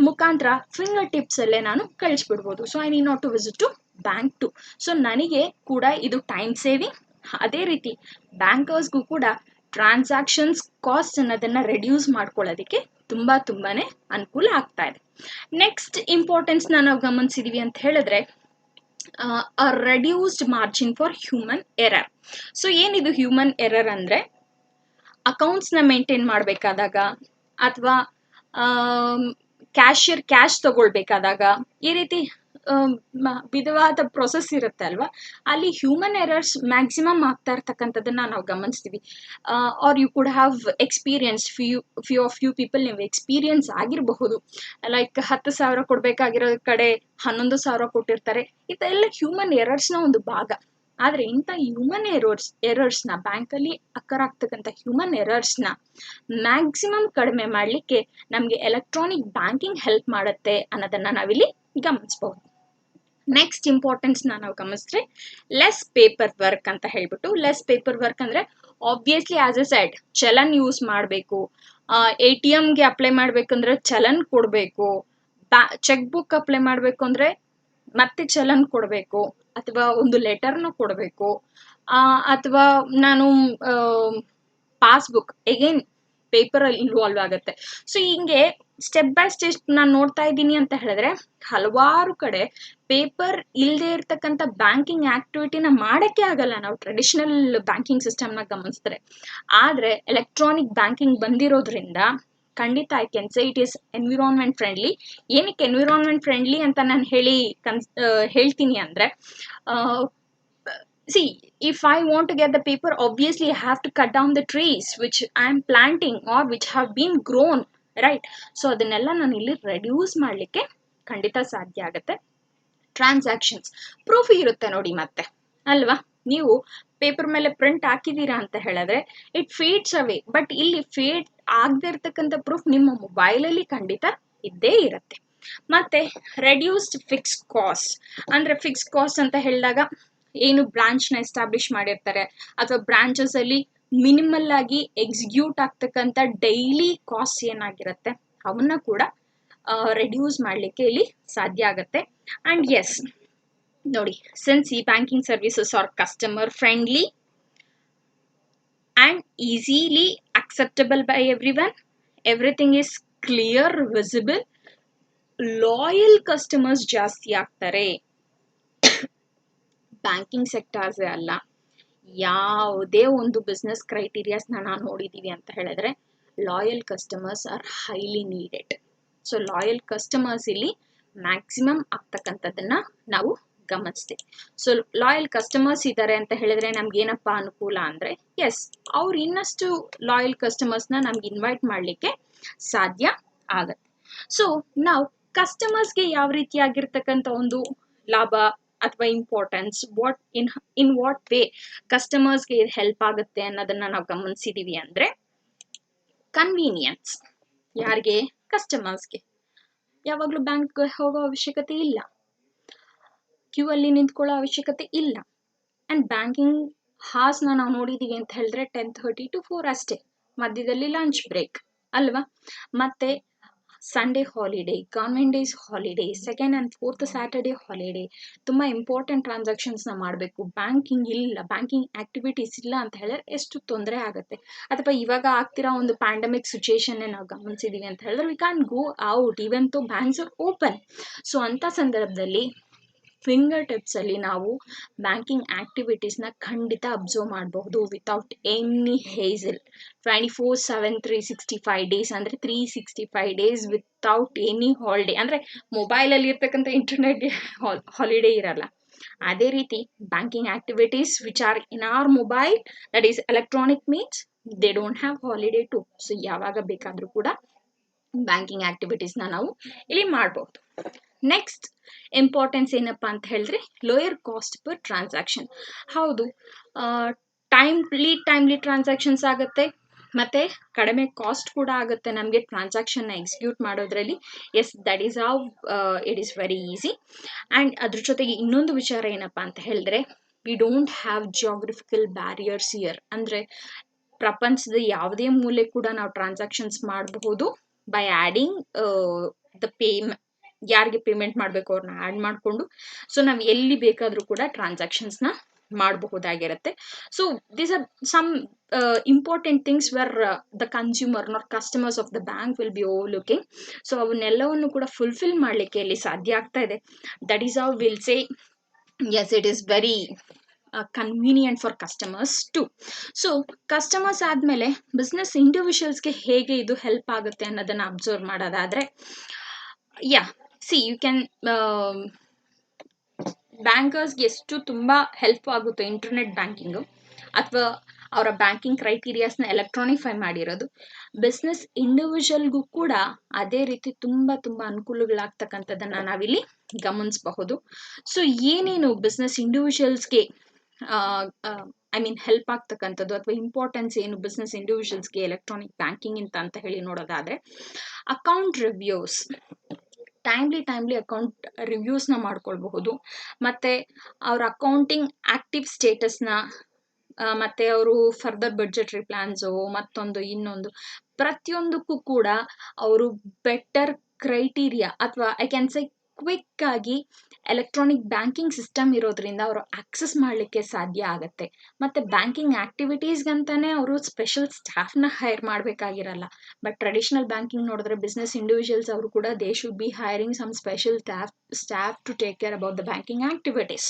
ಮುಖಾಂತರ ಫಿಂಗರ್ ಟಿಪ್ಸಲ್ಲೇ ನಾನು ಕಳಿಸ್ಬಿಡ್ಬೋದು. So I need not to visit to bank too. So ನನಗೆ ಕೂಡ ಇದು ಟೈಮ್ ಸೇವಿಂಗ್. ಅದೇ ರೀತಿ ಬ್ಯಾಂಕರ್ಸ್ಗೂ ಕೂಡ ಟ್ರಾನ್ಸಾಕ್ಷನ್ಸ್ ಕಾಸ್ಟ್ ಅನ್ನೋದನ್ನು ರೆಡ್ಯೂಸ್ ಮಾಡ್ಕೊಳ್ಳೋದಕ್ಕೆ ತುಂಬಾನೇ ಅನುಕೂಲ ಆಗ್ತಾ ಇದೆ. ನೆಕ್ಸ್ಟ್ ಇಂಪಾರ್ಟೆನ್ಸ್ನ ನಾವು ಗಮನಿಸಿದೀವಿ ಅಂತ ಹೇಳಿದ್ರೆ reduced margin for human error. So ಏನಿದು ಹ್ಯೂಮನ್ ಎರರ್ ಅಂದರೆ ಅಕೌಂಟ್ಸ್ನ ಮೇಂಟೈನ್ ಮಾಡಬೇಕಾದಾಗ ಅಥವಾ ಕ್ಯಾಶ್ ತಗೊಳ್ಬೇಕಾದಾಗ ಈ ರೀತಿ ವಿಧವಾದ ಪ್ರೊಸೆಸ್ ಇರುತ್ತೆ ಅಲ್ವಾ, ಅಲ್ಲಿ ಹ್ಯೂಮನ್ ಎರರ್ಸ್ ಮ್ಯಾಕ್ಸಿಮಮ್ ಆಗ್ತಾ ಇರ್ತಕ್ಕಂಥದ್ದನ್ನ ನಾವು ಗಮನಿಸ್ತೀವಿ. Are you could have experience few people ನೀವು ಎಕ್ಸ್ಪೀರಿಯನ್ಸ್ ಆಗಿರಬಹುದು. ಲೈಕ್ 10,000 ಕೊಡಬೇಕಾಗಿರೋ ಕಡೆ 11,000 ಕೊಟ್ಟಿರ್ತಾರೆ. ಇದೆಲ್ಲ ಹ್ಯೂಮನ್ ಎರರ್ಸ್ನ ಒಂದು ಭಾಗ. ಆದರೆ ಇಂಥ ಹ್ಯೂಮನ್ ಎರರ್ಸ್ನ ಬ್ಯಾಂಕಲ್ಲಿ ಅಕ್ಕರಾಗ್ತಕ್ಕಂಥ ಹ್ಯೂಮನ್ ಎರರ್ಸ್ನ ಮ್ಯಾಕ್ಸಿಮಮ್ ಕಡಿಮೆ ಮಾಡಲಿಕ್ಕೆ ನಮಗೆ ಎಲೆಕ್ಟ್ರಾನಿಕ್ ಬ್ಯಾಂಕಿಂಗ್ ಹೆಲ್ಪ್ ಮಾಡುತ್ತೆ ಅನ್ನೋದನ್ನು ನಾವಿಲ್ಲಿ ಗಮನಿಸ್ಬಹುದು. ನೆಕ್ಸ್ಟ್ ಇಂಪಾರ್ಟೆನ್ಸ್ನ ನಾವು ಗಮನಿಸಿದ್ರೆ ಲೆಸ್ ಪೇಪರ್ ವರ್ಕ್ ಅಂತ ಹೇಳ್ಬಿಟ್ಟು. ಲೆಸ್ ಪೇಪರ್ ವರ್ಕ್ ಅಂದರೆ obviously as a side challan use ಮಾಡಬೇಕು, ATMಗೆ ಅಪ್ಲೈ ಮಾಡಬೇಕಂದ್ರೆ ಚಲನ್ ಕೊಡಬೇಕು, ಚೆಕ್ ಬುಕ್ ಅಪ್ಲೈ ಮಾಡಬೇಕು ಅಂದರೆ ಮತ್ತೆ ಚಲನ್ ಕೊಡಬೇಕು, ಅಥವಾ ಒಂದು ಲೆಟರ್ನ ಕೊಡಬೇಕು, ಅಥವಾ ನಾನು ಪಾಸ್ಬುಕ್ ಎಗೇನ್ ಪೇಪರಲ್ಲಿ ಇನ್ವಾಲ್ವ್ ಆಗುತ್ತೆ. ಸೊ ಹಿಂಗೆ ಸ್ಟೆಪ್ ಬೈ ಸ್ಟೆಪ್ ನಾನು ನೋಡ್ತಾ ಇದ್ದೀನಿ ಅಂತ ಹೇಳಿದ್ರೆ ಹಲವಾರು ಕಡೆ ಪೇಪರ್ ಇಲ್ಲದೆ ಇರ್ತಕ್ಕಂಥ ಬ್ಯಾಂಕಿಂಗ್ ಆಕ್ಟಿವಿಟಿನ ಮಾಡೋಕ್ಕೆ ಆಗಲ್ಲ ನಾವು ಟ್ರೆಡಿಷನಲ್ ಬ್ಯಾಂಕಿಂಗ್ ಸಿಸ್ಟಮ್ನ ಗಮನಿಸಿದ್ರೆ. ಆದರೆ ಎಲೆಕ್ಟ್ರಾನಿಕ್ ಬ್ಯಾಂಕಿಂಗ್ ಬಂದಿರೋದ್ರಿಂದ ಖಂಡಿತ I can say it is environment friendly. ಏನಕ್ಕೆ ಎನ್ವಿರಾನ್ಮೆಂಟ್ ಫ್ರೆಂಡ್ಲಿ ಅಂತ ನಾನು ಹೇಳ್ತೀನಿ ಅಂದರೆ see, if I want to get the paper, obviously I have to cut down the trees which I am planting or which have been grown, right? So ಅದನ್ನೆಲ್ಲ ನಾನು ಇಲ್ಲಿ ರೆಡ್ಯೂಸ್ ಮಾಡಲಿಕ್ಕೆ ಖಂಡಿತ ಸಾಧ್ಯ ಆಗುತ್ತೆ. ಟ್ರಾನ್ಸಾಕ್ಷನ್ಸ್ ಪ್ರೂಫ್ ಇರುತ್ತೆ ನೋಡಿ ಮತ್ತೆ ಅಲ್ವಾ. ನೀವು ಪೇಪರ್ ಮೇಲೆ ಪ್ರಿಂಟ್ ಹಾಕಿದ್ದೀರಾ ಅಂತ ಹೇಳಿದ್ರೆ ಇಟ್ ಫೇಡ್ಸ್ ಅವೇ. ಬಟ್ ಇಲ್ಲಿ ಫೇಡ್ ಆಗದೆ ಇರ್ತಕ್ಕಂಥ ಪ್ರೂಫ್ ನಿಮ್ಮ ಮೊಬೈಲಲ್ಲಿ ಖಂಡಿತ ಇದ್ದೇ ಇರುತ್ತೆ. ಮತ್ತೆ ರೆಡ್ಯೂಸ್ಡ್ ಫಿಕ್ಸ್ ಕಾಸ್ಟ್ ಅಂದರೆ ಫಿಕ್ಸ್ ಕಾಸ್ಟ್ ಅಂತ ಹೇಳಿದಾಗ ಏನು ಬ್ರಾಂಚ್ನ ಎಸ್ಟಾಬ್ಲಿಷ್ ಮಾಡಿರ್ತಾರೆ ಅಥವಾ ಬ್ರಾಂಚಸ್ ಅಲ್ಲಿ ಮಿನಿಮಲ್ ಆಗಿ ಎಕ್ಸಿಕ್ಯೂಟ್ ಆಗ್ತಕ್ಕಂಥ ಡೈಲಿ ಕಾಸ್ಟ್ ಏನಾಗಿರುತ್ತೆ ಅವನ್ನ ಕೂಡ ರೆಡ್ಯೂಸ್ ಮಾಡಲಿಕ್ಕೆ ಇಲ್ಲಿ ಸಾಧ್ಯ ಆಗುತ್ತೆ. ಆ್ಯಂಡ್ ಎಸ್ ನೋಡಿ, ಸಿನ್ಸ್ ಈ banking services are customer friendly and easily acceptable by everything is clear, visible, loyal customers ಜಾಸ್ತಿ ಆಗ್ತಾರೆ. ಬ್ಯಾಂಕಿಂಗ್ ಸೆಕ್ಟರ್ಸೇ ಅಲ್ಲ, ಯಾವುದೇ ಒಂದು ಬಿಸ್ನೆಸ್ ಕ್ರೈಟೀರಿಯಾಸ್ನ ನಾವು ನೋಡಿದ್ದೀವಿ ಅಂತ ಹೇಳಿದ್ರೆ loyal customers are highly needed. So loyal customers ಇಲ್ಲಿ ಮ್ಯಾಕ್ಸಿಮಮ್ ಆಗ್ತಕ್ಕಂಥದ್ದನ್ನ ನಾವು ಗಮನಿಸ್ತೀವಿ. ಸೊ ಲಾಯಲ್ ಕಸ್ಟಮರ್ಸ್ ಇದ್ದಾರೆ ಅಂತ ಹೇಳಿದ್ರೆ ನಮ್ಗೆ ಏನಪ್ಪ ಅನುಕೂಲ ಅಂದರೆ ಎಸ್, ಅವ್ರು ಇನ್ನಷ್ಟು ಲಾಯಲ್ ಕಸ್ಟಮರ್ಸ್ನ ನಮ್ಗೆ ಇನ್ವೈಟ್ ಮಾಡಲಿಕ್ಕೆ ಸಾಧ್ಯ ಆಗತ್ತೆ. ಸೊ ನಾವು ಕಸ್ಟಮರ್ಸ್ಗೆ ಯಾವ ರೀತಿಯಾಗಿರ್ತಕ್ಕಂಥ ಒಂದು ಲಾಭ ಅಥವಾ ಇಂಪಾರ್ಟೆನ್ಸ್, ಇನ್ ವಾಟ್ ವೇ ಕಸ್ಟಮರ್ಸ್ಗೆ ಇದು ಹೆಲ್ಪ್ ಆಗುತ್ತೆ ಅನ್ನೋದನ್ನ ನಾವು ಗಮನಿಸಿದೀವಿ ಅಂದರೆ ಕನ್ವೀನಿಯನ್ಸ್. ಯಾರಿಗೆ? ಕಸ್ಟಮರ್ಸ್ಗೆ. ಯಾವಾಗಲೂ ಬ್ಯಾಂಕ್ಗೆ ಹೋಗೋ ಅವಶ್ಯಕತೆ ಇಲ್ಲ, ಕ್ಯೂ ಅಲ್ಲಿ ನಿಂತ್ಕೊಳ್ಳೋ ಅವಶ್ಯಕತೆ ಇಲ್ಲ. ಆ್ಯಂಡ್ ಬ್ಯಾಂಕಿಂಗ್ ಹಾರ್ಸ್ನ ನಾವು ನೋಡಿದ್ದೀವಿ ಅಂತ ಹೇಳಿದ್ರೆ 10:30 to 4 ಅಷ್ಟೇ, ಮಧ್ಯದಲ್ಲಿ ಲಂಚ್ ಬ್ರೇಕ್ ಅಲ್ವಾ. ಮತ್ತೆ Sunday holiday, government days holiday, second and fourth Saturday holiday, ತುಂಬ ಇಂಪಾರ್ಟೆಂಟ್ ಟ್ರಾನ್ಸಾಕ್ಷನ್ಸ್ನ ಮಾಡಬೇಕು. ಬ್ಯಾಂಕಿಂಗ್ ಇಲ್ಲ, ಬ್ಯಾಂಕಿಂಗ್ ಆಕ್ಟಿವಿಟೀಸ್ ಇಲ್ಲ ಅಂತ ಹೇಳಿದ್ರೆ ಎಷ್ಟು ತೊಂದರೆ ಆಗುತ್ತೆ. ಅಥವಾ ಇವಾಗ ಆಗ್ತಿರೋ ಒಂದು ಪ್ಯಾಂಡಮಿಕ್ ಸಿಚುಯೇಷನ್ನೇ ನಾವು ಗಮನಿಸಿದ್ದೀವಿ ಅಂತ ಹೇಳಿದ್ರೆ we can go out even ತೋ ಬ್ಯಾಂಕ್ಸ್ ಆರ್ ಓಪನ್. ಸೊ ಅಂಥ ಸಂದರ್ಭದಲ್ಲಿ ಫಿಂಗರ್ ಟಿಪ್ಸಲ್ಲಿ ನಾವು ಬ್ಯಾಂಕಿಂಗ್ ಆ್ಯಕ್ಟಿವಿಟೀಸ್ನ ಖಂಡಿತ ಅಬ್ಸರ್ವ್ ಮಾಡಬಹುದು ವಿತೌಟ್ ಎನಿ ಹೇಸಲ್ 24/7 365 ಡೇಸ್ ಅಂದರೆ 365 ಡೇಸ್ ವಿತೌಟ್ ಎನಿ ಹಾಲಿಡೇ. ಅಂದರೆ ಮೊಬೈಲಲ್ಲಿ ಇರ್ತಕ್ಕಂಥ ಇಂಟರ್ನೆಟ್ಗೆ ಹಾಲಿಡೇ ಇರಲ್ಲ. ಅದೇ ರೀತಿ banking activities which are in our mobile, that is electronic means they don't have holiday too. So ಯಾವಾಗ ಬೇಕಾದರೂ ಕೂಡ ಬ್ಯಾಂಕಿಂಗ್ ಆಕ್ಟಿವಿಟೀಸ್ನ ನಾವು ಇಲ್ಲಿ ಮಾಡಬಹುದು. ನೆಕ್ಸ್ಟ್ ಇಂಪಾರ್ಟೆನ್ಸ್ ಏನಪ್ಪ ಅಂತ ಹೇಳಿದ್ರೆ ಲೋಯರ್ ಕಾಸ್ಟ್ ಪರ್ ಟ್ರಾನ್ಸಾಕ್ಷನ್. ಹೌದು, ಟೈಮ್ಲಿ ಟ್ರಾನ್ಸಾಕ್ಷನ್ಸ್ ಆಗುತ್ತೆ ಮತ್ತು ಕಡಿಮೆ ಕಾಸ್ಟ್ ಕೂಡ ಆಗುತ್ತೆ ನಮಗೆ ಟ್ರಾನ್ಸಾಕ್ಷನ್ನ ಎಕ್ಸಿಕ್ಯೂಟ್ ಮಾಡೋದ್ರಲ್ಲಿ. Yes, that is how it is very easy. And ಅದ್ರ ಜೊತೆಗೆ ಇನ್ನೊಂದು ವಿಚಾರ ಏನಪ್ಪ ಅಂತ ಹೇಳಿದ್ರೆ we don't have geographical barriers here. ಅಂದರೆ ಪ್ರಪಂಚದ ಯಾವುದೇ ಮೂಲೆ ಕೂಡ ನಾವು ಟ್ರಾನ್ಸಾಕ್ಷನ್ಸ್ ಮಾಡಬಹುದು ಬೈ ಆ್ಯಡಿಂಗ್ ದ ಯಾರಿಗೆ ಪೇಮೆಂಟ್ ಮಾಡಬೇಕು ಅವ್ರನ್ನ ಆ್ಯಡ್ ಮಾಡಿಕೊಂಡು. ಸೊ ನಾವು ಎಲ್ಲಿ ಬೇಕಾದರೂ ಕೂಡ ಟ್ರಾನ್ಸಾಕ್ಷನ್ಸ್ನ ಮಾಡಬಹುದಾಗಿರುತ್ತೆ. So these are some important things where the consumer not customers of the bank will be over looking. So ಅವನ್ನೆಲ್ಲವನ್ನು ಕೂಡ ಫುಲ್ಫಿಲ್ ಮಾಡಲಿಕ್ಕೆ ಇಲ್ಲಿ ಸಾಧ್ಯ ಆಗ್ತಾ ಇದೆ. That is how will say yes, it is very convenient for customers too. So customers ಆದಮೇಲೆ ಬಿಸ್ನೆಸ್ ಇಂಡಿವಿಜುವಲ್ಸ್ಗೆ ಹೇಗೆ ಇದು ಹೆಲ್ಪ್ ಆಗುತ್ತೆ ಅನ್ನೋದನ್ನು ಅಬ್ಸರ್ವ್ ಮಾಡೋದಾದರೆ, ಯು ಕ್ಯಾನ್ ಬ್ಯಾಂಕರ್ಸ್ಗೆ ಎಷ್ಟು ತುಂಬ ಹೆಲ್ಪ್ ಆಗುತ್ತೆ ಇಂಟರ್ನೆಟ್ ಬ್ಯಾಂಕಿಂಗು ಅಥವಾ ಅವರ ಬ್ಯಾಂಕಿಂಗ್ ಕ್ರೈಟೀರಿಯಾಸ್ನ ಎಲೆಕ್ಟ್ರಾನಿಫೈ ಮಾಡಿರೋದು. ಬಿಸ್ನೆಸ್ ಇಂಡಿವಿಜುವಲ್ಗೂ ಕೂಡ ಅದೇ ರೀತಿ ತುಂಬ ಅನುಕೂಲಗಳಾಗ್ತಕ್ಕಂಥದ್ದನ್ನು ನಾವಿಲ್ಲಿ ಗಮನಿಸಬಹುದು. ಸೊ ಏನೇನು ಬಿಸ್ನೆಸ್ ಇಂಡಿವಿಜುವಲ್ಸ್ಗೆ ಹೆಲ್ಪ್ ಆಗ್ತಕ್ಕಂಥದ್ದು ಅಥವಾ ಇಂಪಾರ್ಟೆನ್ಸ್ ಏನು ಬಿಸ್ನೆಸ್ ಇಂಡಿವಿಜುವಲ್ಸ್ಗೆ ಎಲೆಕ್ಟ್ರಾನಿಕ್ ಬ್ಯಾಂಕಿಂಗ್ ಅಂತ ಹೇಳಿ ನೋಡೋದಾದರೆ, ಅಕೌಂಟ್ ರಿವ್ಯೂಸ್, ಟೈಮ್ಲಿ ಅಕೌಂಟ್ ರಿವ್ಯೂಸ್ನ ಮಾಡ್ಕೊಳ್ಬಹುದು. ಮತ್ತು ಅವ್ರ ಅಕೌಂಟಿಂಗ್ ಆ್ಯಕ್ಟಿವ್ ಸ್ಟೇಟಸ್ನ ಮತ್ತು ಅವರು ಫರ್ದರ್ ಬಡ್ಜೆಟ್ರಿ ಪ್ಲ್ಯಾನ್ಸು ಮತ್ತೊಂದು ಇನ್ನೊಂದು ಪ್ರತಿಯೊಂದಕ್ಕೂ ಕೂಡ ಅವರು ಬೆಟರ್ ಕ್ರೈಟೀರಿಯಾ ಅಥವಾ ಐ ಕ್ಯಾನ್ ಸೇ ಕ್ವಿಕ್ ಆಗಿ ಎಲೆಕ್ಟ್ರಾನಿಕ್ ಬ್ಯಾಂಕಿಂಗ್ ಸಿಸ್ಟಮ್ ಇರೋದ್ರಿಂದ ಅವರು ಆಕ್ಸೆಸ್ ಮಾಡಲಿಕ್ಕೆ ಸಾಧ್ಯ ಆಗುತ್ತೆ. ಮತ್ತು ಬ್ಯಾಂಕಿಂಗ್ ಆ್ಯಕ್ಟಿವಿಟೀಸ್ಗಂತಾನೆ ಅವರು ಸ್ಪೆಷಲ್ ಸ್ಟಾಫ್ನ ಹೈರ್ ಮಾಡಬೇಕಾಗಿರಲ್ಲ. ಬಟ್ ಟ್ರೆಡಿಷನಲ್ ಬ್ಯಾಂಕಿಂಗ್ ನೋಡಿದ್ರೆ ಬಿಸ್ನೆಸ್ ಇಂಡಿವಿಜುವಲ್ಸ್ ಅವರು ಕೂಡ they should be hiring some special staff to take care about the banking activities.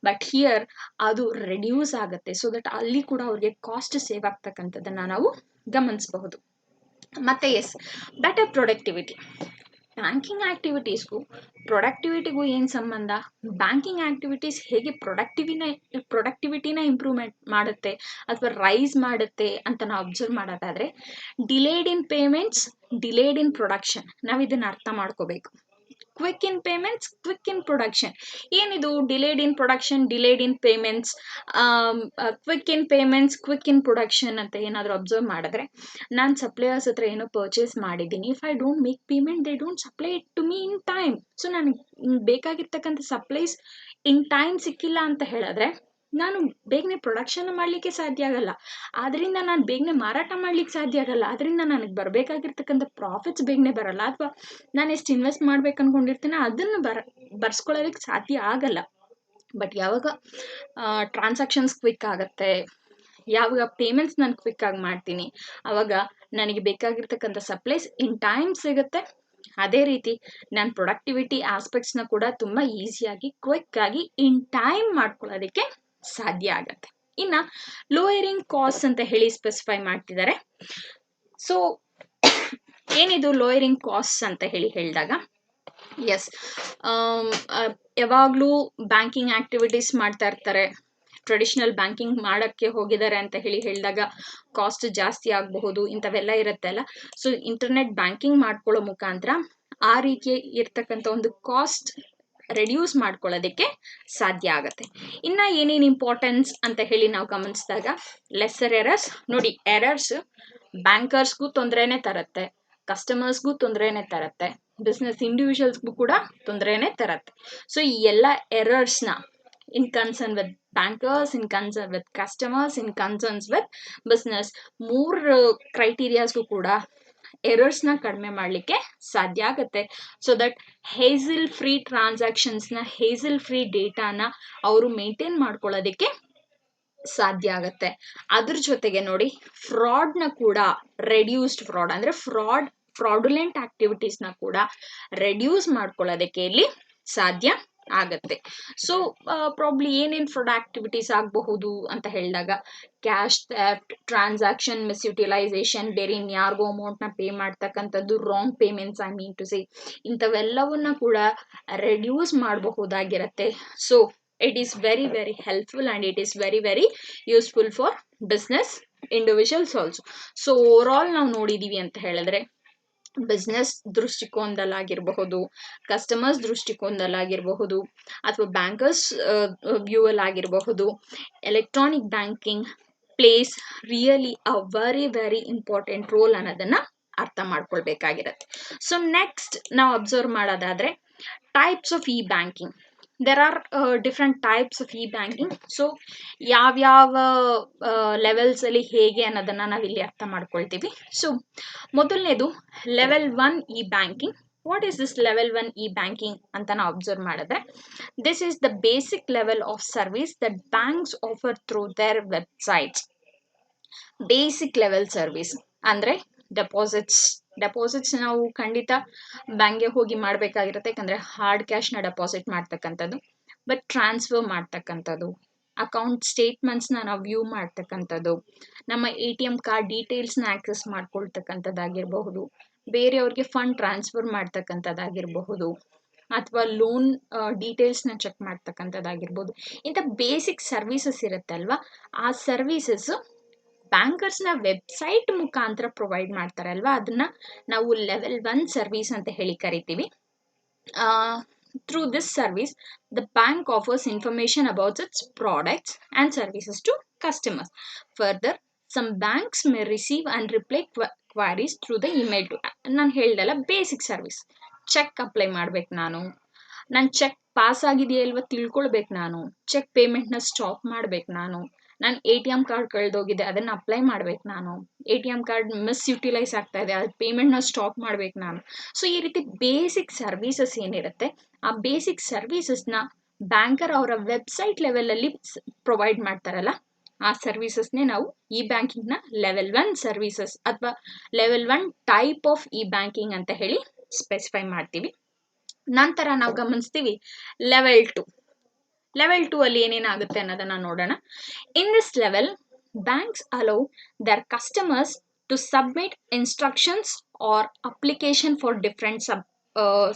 But here ಅದು ರೆಡ್ಯೂಸ್ ಆಗುತ್ತೆ. ಸೊ ದಟ್ ಅಲ್ಲಿ ಕೂಡ ಅವ್ರಿಗೆ ಕಾಸ್ಟ್ ಸೇವ್ ಆಗ್ತಕ್ಕಂಥದ್ದನ್ನು ನಾವು ಗಮನಿಸಬಹುದು. ಮತ್ತು ಎಸ್, ಬೆಟರ್ ಪ್ರೊಡಕ್ಟಿವಿಟಿ. ಬ್ಯಾಂಕಿಂಗ್ ಪ್ರೊಡಕ್ಟಿವಿಟಿಗೂ ಏನು ಸಂಬಂಧ? ಬ್ಯಾಂಕಿಂಗ್ ಆ್ಯಕ್ಟಿವಿಟೀಸ್ ಹೇಗೆ ಪ್ರೊಡಕ್ಟಿವಿಟಿನ ಇಂಪ್ರೂವ್ಮೆಂಟ್ ಮಾಡುತ್ತೆ ಅಥವಾ ರೈಸ್ ಮಾಡುತ್ತೆ ಅಂತ ನಾವು ಅಬ್ಸರ್ವ್ ಮಾಡೋದಾದರೆ, delayed in payments, delayed in production, ನಾವು ಇದನ್ನು ಅರ್ಥ ಮಾಡ್ಕೋಬೇಕು. Quick in payments, quick in production. ಏನಿದು delayed in production, delayed in payments, quick in payments, quick in production ಅಂತ ಏನಾದರೂ ಅಬ್ಸರ್ವ್ ಮಾಡಿದ್ರೆ, ನಾನು ಸಪ್ಲೈಯರ್ಸ್ ಹತ್ರ ಏನೋ ಪರ್ಚೇಸ್ ಮಾಡಿದ್ದೀನಿ, if I don't make payment they don't supply it to me in time. So ನನಗೆ ಬೇಕಾಗಿರ್ತಕ್ಕಂಥ ಸಪ್ಲೈಸ್ ಇನ್ ಟೈಮ್ ಸಿಕ್ಕಿಲ್ಲ ಅಂತ ಹೇಳಿದ್ರೆ ನಾನು ಬೇಗನೆ ಪ್ರೊಡಕ್ಷನ್ ಮಾಡಲಿಕ್ಕೆ ಸಾಧ್ಯ ಆಗಲ್ಲ. ಆದ್ದರಿಂದ ನಾನು ಬೇಗನೆ ಮಾರಾಟ ಮಾಡಲಿಕ್ಕೆ ಸಾಧ್ಯ ಆಗಲ್ಲ. ಅದರಿಂದ ನನಗೆ ಬರಬೇಕಾಗಿರ್ತಕ್ಕಂಥ ಪ್ರಾಫಿಟ್ಸ್ ಬೇಗನೆ ಬರಲ್ಲ. ಅಥವಾ ನಾನು ಎಷ್ಟು ಇನ್ವೆಸ್ಟ್ ಮಾಡ್ಬೇಕು ಅಂದ್ಕೊಂಡಿರ್ತೀನಿ ಅದನ್ನು ಬರ್ಸ್ಕೊಳ್ಳೋದಕ್ಕೆ ಸಾಧ್ಯ ಆಗಲ್ಲ. ಬಟ್ ಯಾವಾಗ ಟ್ರಾನ್ಸಾಕ್ಷನ್ಸ್ ಕ್ವಿಕ್ ಆಗುತ್ತೆ, ಯಾವಾಗ ಪೇಮೆಂಟ್ಸ್ ನಾನು ಕ್ವಿಕ್ ಆಗಿ ಮಾಡ್ತೀನಿ, ಆವಾಗ ನನಗೆ ಬೇಕಾಗಿರ್ತಕ್ಕಂಥ ಸಪ್ಲೈಸ್ ಇನ್ ಟೈಮ್ ಸಿಗುತ್ತೆ. ಅದೇ ರೀತಿ ನಾನು ಪ್ರೊಡಕ್ಟಿವಿಟಿ ಆಸ್ಪೆಕ್ಟ್ಸ್ನ ಕೂಡ ತುಂಬ ಈಸಿಯಾಗಿ ಕ್ವಿಕ್ ಆಗಿ ಇನ್ ಟೈಮ್ ಮಾಡ್ಕೊಳ್ಳೋದಕ್ಕೆ ಸಾಧ್ಯ ಆಗತ್ತೆ. ಇನ್ನು ಲೋಯರಿಂಗ್ ಕಾಸ್ಟ್ ಅಂತ ಹೇಳಿ ಸ್ಪೆಸಿಫೈ ಮಾಡ್ತಿದ್ದಾರೆ. ಸೊ ಏನಿದು ಲೋಯರಿಂಗ್ ಕಾಸ್ಟ್ ಅಂತ ಹೇಳಿದಾಗ, ಎಸ್, ಯಾವಾಗಲೂ ಬ್ಯಾಂಕಿಂಗ್ ಆ್ಯಕ್ಟಿವಿಟೀಸ್ ಮಾಡ್ತಾ ಇರ್ತಾರೆ, ಟ್ರೆಡಿಷನಲ್ ಬ್ಯಾಂಕಿಂಗ್ ಮಾಡೋಕ್ಕೆ ಹೋಗಿದ್ದಾರೆ ಅಂತ ಹೇಳಿದಾಗ ಕಾಸ್ಟ್ ಜಾಸ್ತಿ ಆಗಬಹುದು, ಇಂಥವೆಲ್ಲ ಇರುತ್ತಲ್ಲ. ಸೊ ಇಂಟರ್ನೆಟ್ ಬ್ಯಾಂಕಿಂಗ್ ಮಾಡ್ಕೊಳ್ಳೋ ಮುಖಾಂತರ ಆ ರೀತಿ ಇರ್ತಕ್ಕಂಥ ಒಂದು ಕಾಸ್ಟ್ ರೆಡ್ಯೂಸ್ ಮಾಡ್ಕೊಳ್ಳೋದಕ್ಕೆ ಸಾಧ್ಯ ಆಗುತ್ತೆ. ಇನ್ನು ಏನೇನು ಇಂಪಾರ್ಟೆನ್ಸ್ ಅಂತ ಹೇಳಿ ನಾವು ಗಮನಿಸಿದಾಗ, ಲೆಸ್ಸರ್ ಎರರ್ಸ್. ನೋಡಿ, ಎರರ್ಸ್ ಬ್ಯಾಂಕರ್ಸ್ಗೂ ತೊಂದರೆನೇ ತರುತ್ತೆ, ಕಸ್ಟಮರ್ಸ್ಗೂ ತೊಂದರೆನೇ ತರುತ್ತೆ, ಬಿಸ್ನೆಸ್ ಇಂಡಿವಿಜುವಲ್ಸ್ಗೂ ಕೂಡ ತೊಂದರೆನೇ ತರುತ್ತೆ. ಸೊ ಈ ಎಲ್ಲ ಎರರ್ಸ್ನ in concern with bankers, in concern with customers, in concerns with business, 3 ಕ್ರೈಟೀರಿಯಾಸ್ಗೂ ಕೂಡ ಎರರ್ಸ್ನ ಕಡಿಮೆ ಮಾಡಲಿಕ್ಕೆ ಸಾಧ್ಯ ಆಗುತ್ತೆ. ಸೊ ದಟ್ ಹೇಸಲ್ ಫ್ರೀ ಟ್ರಾನ್ಸಾಕ್ಷನ್ಸ್ನ, ಹೇಸಲ್ ಫ್ರೀ ಡೇಟಾನ ಅವರು ಮೇಂಟೈನ್ ಮಾಡ್ಕೊಳ್ಳೋದಕ್ಕೆ ಸಾಧ್ಯ ಆಗುತ್ತೆ. ಅದ್ರ ಜೊತೆಗೆ ನೋಡಿ, ಫ್ರಾಡ್ನ ಕೂಡ ರೆಡ್ಯೂಸ್ಡ್ ಫ್ರಾಡ್ ಅಂದರೆ ಫ್ರಾಡುಲೆಂಟ್ ಆಕ್ಟಿವಿಟೀಸ್ನ ಕೂಡ ರೆಡ್ಯೂಸ್ ಮಾಡ್ಕೊಳ್ಳೋದಕ್ಕೆ ಇಲ್ಲಿ ಸಾಧ್ಯ ಆಗತ್ತೆ. ಸೊ ಪ್ರಾಬ್ಲಿ ಏನೇನು ಫ್ರಾಡ್ ಆಕ್ಟಿವಿಟೀಸ್ ಆಗಬಹುದು ಅಂತ ಹೇಳಿದಾಗ ಕ್ಯಾಶ್ ಥೆಫ್ಟ್, ಟ್ರಾನ್ಸಾಕ್ಷನ್ ಮಿಸ್ಯುಟಿಲೈಸೇಷನ್, ಬೇರೆ ಇನ್ಯಾರಿಗೋ ಅಮೌಂಟ್ನ ಪೇ ಮಾಡ್ತಕ್ಕಂಥದ್ದು, wrong payments I mean to say, ಇಂಥವೆಲ್ಲವನ್ನ ಕೂಡ ರೆಡ್ಯೂಸ್ ಮಾಡಬಹುದಾಗಿರತ್ತೆ. So it is very very helpful and it is very very useful for business individuals also. So overall ನಾವು ನೋಡಿದೀವಿ ಅಂತ ಹೇಳಿದ್ರೆ ಬಿಸ್ನೆಸ್ ದೃಷ್ಟಿಕೋನದಲ್ಲಾಗಿರಬಹುದು, ಕಸ್ಟಮರ್ಸ್ ದೃಷ್ಟಿಕೋನದಲ್ಲಾಗಿರಬಹುದು, ಅಥವಾ ಬ್ಯಾಂಕರ್ಸ್ ವ್ಯೂ ಆಗಿರಬಹುದು, electronic banking place really a very very important role ಅನ್ನೋದನ್ನ ಅರ್ಥ ಮಾಡ್ಕೊಳ್ಬೇಕಾಗಿರತ್ತೆ. ಸೊ ನೆಕ್ಸ್ಟ್ ನಾವು ಅಬ್ಸರ್ವ್ ಮಾಡೋದಾದ್ರೆ types of e banking. there are different types of e-banking. So ಯಾವ್ಯಾವ ಲೆವೆಲ್ಸ್ ಅಲ್ಲಿ ಹೇಗೆ ಅನ್ನೋದನ್ನ ನಾವಿಲ್ಲಿ ಅರ್ಥ ಮಾಡ್ಕೊಳ್ತೀವಿ. ಸೊ ಮೊದಲನೇದು level 1 E banking. What is this level 1 E banking ಅಂತ ನಾವು ಅಬ್ಸರ್ವ್ ಮಾಡಿದ್ರೆ, this is the basic level of service that banks offer through there websites. Basic level service ಅಂದ್ರೆ ಡೆಪಾಸಿಟ್ಸ್ ನಾವು ಖಂಡಿತ ಬ್ಯಾಂಕ್ಗೆ ಹೋಗಿ ಮಾಡಬೇಕಾಗಿರುತ್ತೆ, ಯಾಕಂದ್ರೆ ಹಾರ್ಡ್ ಕ್ಯಾಶ್ನ ಡೆಪಾಸಿಟ್ ಮಾಡ್ತಕ್ಕಂಥದ್ದು. ಬಟ್ ಟ್ರಾನ್ಸ್ಫರ್ ಮಾಡ್ತಕ್ಕಂಥದ್ದು, ಅಕೌಂಟ್ ಸ್ಟೇಟ್ಮೆಂಟ್ಸ್ನ ನಾವು ವ್ಯೂ ಮಾಡ್ತಕ್ಕಂಥದ್ದು, ನಮ್ಮ ATM ಕಾರ್ಡ್ ಡೀಟೇಲ್ಸ್ನ ಆಕ್ಸೆಸ್ ಮಾಡ್ಕೊಳ್ತಕ್ಕಂಥದ್ದಾಗಿರಬಹುದು, ಬೇರೆಯವ್ರಿಗೆ ಫಂಡ್ ಟ್ರಾನ್ಸ್ಫರ್ ಮಾಡ್ತಕ್ಕಂಥದ್ದಾಗಿರಬಹುದು, ಅಥವಾ ಲೋನ್ ಡೀಟೇಲ್ಸ್ನ ಚೆಕ್ ಮಾಡ್ತಕ್ಕಂಥದ್ದಾಗಿರ್ಬೋದು. ಇಂಥ ಬೇಸಿಕ್ ಸರ್ವಿಸಸ್ ಇರುತ್ತೆ ಅಲ್ವಾ, ಆ ಸರ್ವಿಸಸ್ ಬ್ಯಾಂಕರ್ಸ್ನ ವೆಬ್ಸೈಟ್ ಮುಖಾಂತರ ಪ್ರೊವೈಡ್ ಮಾಡ್ತಾರೆ ಅಲ್ವಾ, ಅದನ್ನ ನಾವು ಲೆವೆಲ್ 1 ಸರ್ವಿಸ್ ಅಂತ ಹೇಳಿ ಕರಿತೀವಿ. Through this service, the bank offers information about its products and services to customers. Further, some banks may receive and reply queries through the email to. ನಾನು ಹೇಳ್ದಲ್ಲ ಬೇಸಿಕ್ ಸರ್ವಿಸ್. ಚೆಕ್ ಅಪ್ಲೈ ಮಾಡ್ಬೇಕು, ನನ್ನ ಚೆಕ್ ಪಾಸ್ ಆಗಿದೆಯಾ ಇಲ್ವಾ ತಿಳ್ಕೊಳ್ಬೇಕು, ಚೆಕ್ ಪೇಮೆಂಟ್ನ ಸ್ಟಾಪ್ ಮಾಡ್ಬೇಕು, ನನ್ನ ATM ಕಾರ್ಡ್ ಕಳೆದೋಗಿದೆ ಅದನ್ನ ಅಪ್ಲೈ ಮಾಡ್ಬೇಕು, ATM ಕಾರ್ಡ್ ಮಿಸ್ಯುಟಿಲೈಸ್ ಆಗ್ತಾ ಇದೆ ಅದು ಪೇಮೆಂಟ್ನ ಸ್ಟಾಪ್ ಮಾಡ್ಬೇಕು ನಾನು. ಸೊ ಈ ರೀತಿ ಬೇಸಿಕ್ ಸರ್ವಿಸಸ್ ಏನಿರುತ್ತೆ, ಆ ಬೇಸಿಕ್ ಸರ್ವಿಸಸ್ನ ಬ್ಯಾಂಕರ್ ಅವರ ವೆಬ್ಸೈಟ್ ಲೆವೆಲಲ್ಲಿ ಪ್ರೊವೈಡ್ ಮಾಡ್ತಾರಲ್ಲ, ಆ ಸರ್ವಿಸಸ್ನೇ ನಾವು ಇ ಬ್ಯಾಂಕಿಂಗ್ನ ಲೆವೆಲ್ 1 ಸರ್ವಿಸಸ್ ಅಥವಾ level 1 type of e banking ಅಂತ ಹೇಳಿ ಸ್ಪೆಸಿಫೈ ಮಾಡ್ತೀವಿ. ನಂತರ ನಾವು ಗಮನಿಸ್ತೀವಿ ಲೆವೆಲ್ 2. ಲೆವೆಲ್ 2 ಅಲ್ಲಿ ಏನೇನಾಗುತ್ತೆ ಅನ್ನೋದನ್ನ ನೋಡೋಣ. In this level, banks hello their customers to submit instructions or application for different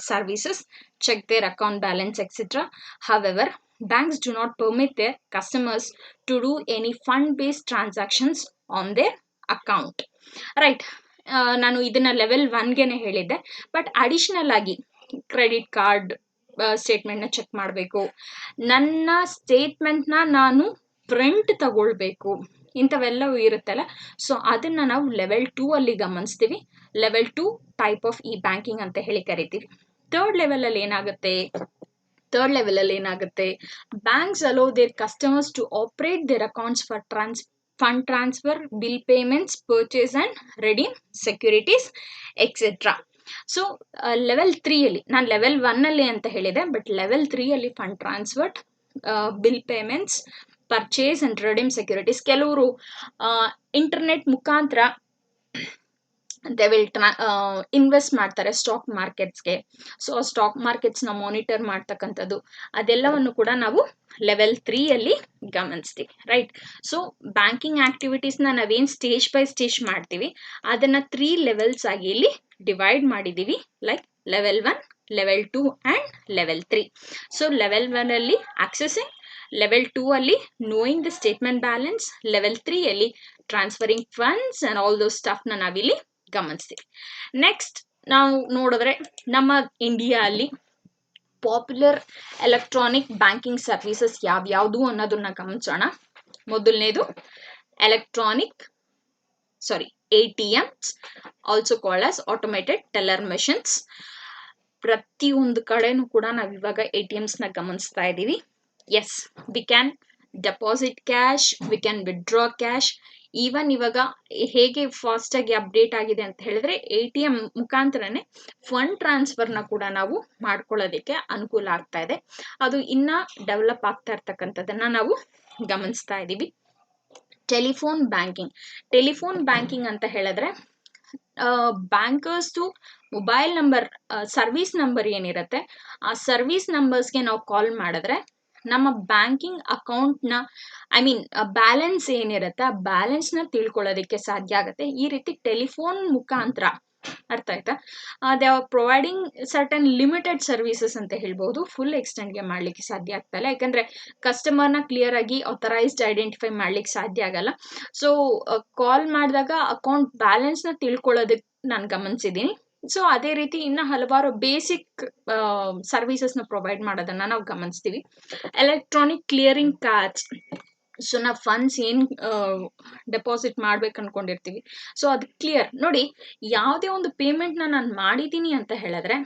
services, check their account balance, etc. However, banks do not permit their customers to do any fund-based transactions on their account. Right. ನಾನು ಇದನ್ನ ಲೆವೆಲ್ 1ಗೆನೆ ಹೇಳಿದ್ದೆ, ಬಟ್ ಅಡಿಷನಲ್ ಆಗಿ ಕ್ರೆಡಿಟ್ ಕಾರ್ಡ್ ಸ್ಟೇಟ್ಮೆಂಟ್ನ ಚೆಕ್ ಮಾಡಬೇಕು, ನನ್ನ ಸ್ಟೇಟ್ಮೆಂಟ್ನ ನಾನು ಪ್ರಿಂಟ್ ತಗೊಳ್ಬೇಕು, ಇಂಥವೆಲ್ಲವೂ ಇರುತ್ತಲ್ಲ. ಸೊ ಅದನ್ನ ನಾವು ಲೆವೆಲ್ 2 ಅಲ್ಲಿ ಗಮನಿಸ್ತೀವಿ. Level 2 type of e banking ಅಂತ ಹೇಳಿ ಕರಿತೀವಿ. ಥರ್ಡ್ ಲೆವೆಲ್ ಅಲ್ಲಿ ಏನಾಗುತ್ತೆ, banks allow their customers to operate their accounts for fund transfer, bill payments, purchase and redeem securities, etcetera. So level 3 ಅಲ್ಲಿ, ನಾನು ಲೆವೆಲ್ 1 ಅಲ್ಲಿ ಅಂತ ಹೇಳಿದೆ, ಬಟ್ ಲೆವೆಲ್ 3 ಅಲ್ಲಿ fund transfer, bill payments, purchase and redeem securities. ಕೆಲವರು ಇಂಟರ್ನೆಟ್ ಮುಖಾಂತರ ದೇ ವಿಲ್ ಇನ್ವೆಸ್ಟ್ ಮಾಡ್ತಾರೆ ಸ್ಟಾಕ್ ಮಾರ್ಕೆಟ್ಸ್ಗೆ. ಸೊ ಸ್ಟಾಕ್ ಮಾರ್ಕೆಟ್ಸ್ನ ಮಾನಿಟರ್ ಮಾಡ್ತಕ್ಕಂಥದ್ದು, ಅದೆಲ್ಲವನ್ನು ಕೂಡ ನಾವು ಲೆವೆಲ್ 3 ಅಲ್ಲಿ ಗಮನಿಸ್ತೀವಿ. ರೈಟ್. ಸೊ ಬ್ಯಾಂಕಿಂಗ್ ಆಕ್ಟಿವಿಟೀಸ್ನ ನಾವೇನು ಸ್ಟೇಜ್ ಬೈ ಸ್ಟೇಜ್ ಮಾಡ್ತೀವಿ ಅದನ್ನ 3 ಲೆವೆಲ್ಸ್ ಆಗಿ ಇಲ್ಲಿ ಡಿವೈಡ್ ಮಾಡಿದ್ದೀವಿ, like level 1, level 2 and level 3. So level 1 ಅಲ್ಲಿ ಆಕ್ಸೆಸಿಂಗ್, ಲೆವೆಲ್ 2 ಅಲ್ಲಿ knowing the statement balance, level 3 ಅಲ್ಲಿ transferring funds and all those ಸ್ಟಫ್ನ ನಾವಿಲ್ಲಿ ಗಮನಿಸ್ತೀವಿ. ನೆಕ್ಸ್ಟ್ ನಾವು ನೋಡಿದ್ರೆ ನಮ್ಮ ಇಂಡಿಯಾ ಅಲ್ಲಿ ಪಾಪ್ಯುಲರ್ ಎಲೆಕ್ಟ್ರಾನಿಕ್ ಬ್ಯಾಂಕಿಂಗ್ ಸರ್ವಿಸಸ್ ಯಾವ್ಯಾವುದು ಅನ್ನೋದನ್ನ ಗಮನಿಸೋಣ. ಮೊದಲನೇದು ATMs, also called as automated teller machines. ಪ್ರತಿಯೊಂದು ಕಡೆನೂ ಕೂಡ ನಾವು ಇವಾಗ ATMsನ ಗಮನಿಸ್ತಾ ಇದ್ದೀವಿ. Yes, we can deposit cash, we can withdraw cash. Even ಇವಾಗ ಹೇಗೆ ಫಾಸ್ಟ್ ಆಗಿ ಅಪ್ಡೇಟ್ ಆಗಿದೆ ಅಂತ ಹೇಳಿದ್ರೆ ATM ಮುಖಾಂತರನೇ ಫಂಡ್ ಟ್ರಾನ್ಸ್ಫರ್ನ ಕೂಡ ನಾವು ಮಾಡ್ಕೊಳ್ಳೋದಕ್ಕೆ ಅನುಕೂಲ ಆಗ್ತಾ ಇದೆ. ಅದು ಇನ್ನ ಡೆವಲಪ್ ಆಗ್ತಾ ಇರ್ತಕ್ಕಂಥದ್ದನ್ನ ನಾವು ಗಮನಿಸ್ತಾ ಇದ್ದೀವಿ. ಟೆಲಿಫೋನ್ ಬ್ಯಾಂಕಿಂಗ್ ಅಂತ ಹೇಳಿದ್ರೆ ಬ್ಯಾಂಕರ್ಸ್ದು ಮೊಬೈಲ್ ನಂಬರ್ ಸರ್ವಿಸ್ ನಂಬರ್ ಏನಿರುತ್ತೆ ಆ ಸರ್ವಿಸ್ ನಂಬರ್ಸ್ಗೆ ನಾವು ಕಾಲ್ ಮಾಡಿದ್ರೆ ನಮ್ಮ ಬ್ಯಾಂಕಿಂಗ್ ಅಕೌಂಟ್ನ ಬ್ಯಾಲೆನ್ಸ್ ಏನಿರುತ್ತೆ ಆ ಬ್ಯಾಲೆನ್ಸ್ನ ತಿಳ್ಕೊಳ್ಳೋದಕ್ಕೆ ಸಾಧ್ಯ ಆಗುತ್ತೆ. ಈ ರೀತಿ ಟೆಲಿಫೋನ್ ಮುಖಾಂತರ, ಅರ್ಥ ಆಯ್ತಾ? They are providing certain limited services ಅಂತ ಹೇಳ್ಬೋದು. ಫುಲ್ ಎಕ್ಸ್ಟೆಂಡ್ಗೆ ಮಾಡ್ಲಿಕ್ಕೆ ಸಾಧ್ಯ ಆಗ್ತಾಯಿಲ್ಲ, ಯಾಕಂದ್ರೆ ಕಸ್ಟಮರ್ನ ಕ್ಲಿಯರ್ ಆಗಿ ಆಥರೈಸ್ಡ್ ಐಡೆಂಟಿಫೈ ಮಾಡ್ಲಿಕ್ಕೆ ಸಾಧ್ಯ ಆಗಲ್ಲ. ಸೊ ಕಾಲ್ ಮಾಡಿದಾಗ ಅಕೌಂಟ್ ಬ್ಯಾಲೆನ್ಸ್ನ ತಿಳ್ಕೊಳ್ಳೋದಕ್ಕೆ ನಾನು ಗಮನಿಸಿದ್ದೀನಿ. ಸೊ ಅದೇ ರೀತಿ ಇನ್ನು ಹಲವಾರು ಬೇಸಿಕ್ ಸರ್ವಿಸಸ್ನ ಪ್ರೊವೈಡ್ ಮಾಡೋದನ್ನ ನಾವು ಗಮನಿಸ್ತೀವಿ. ಎಲೆಕ್ಟ್ರಾನಿಕ್ ಕ್ಲಿಯರಿಂಗ್ ಕಾರ್ಡ್ಸ್, ಸೊ ನಾವು ಫಂಡ್ಸ್ ಏನು ಡೆಪಾಸಿಟ್ ಮಾಡ್ಬೇಕು ಅನ್ಕೊಂಡಿರ್ತೀವಿ, ಸೊ ಅದು ಕ್ಲಿಯರ್ ನೋಡಿ. ಯಾವುದೇ ಒಂದು ಪೇಮೆಂಟ್ನ ನಾನು ಮಾಡಿದ್ದೀನಿ ಅಂತ ಹೇಳಿದ್ರೆ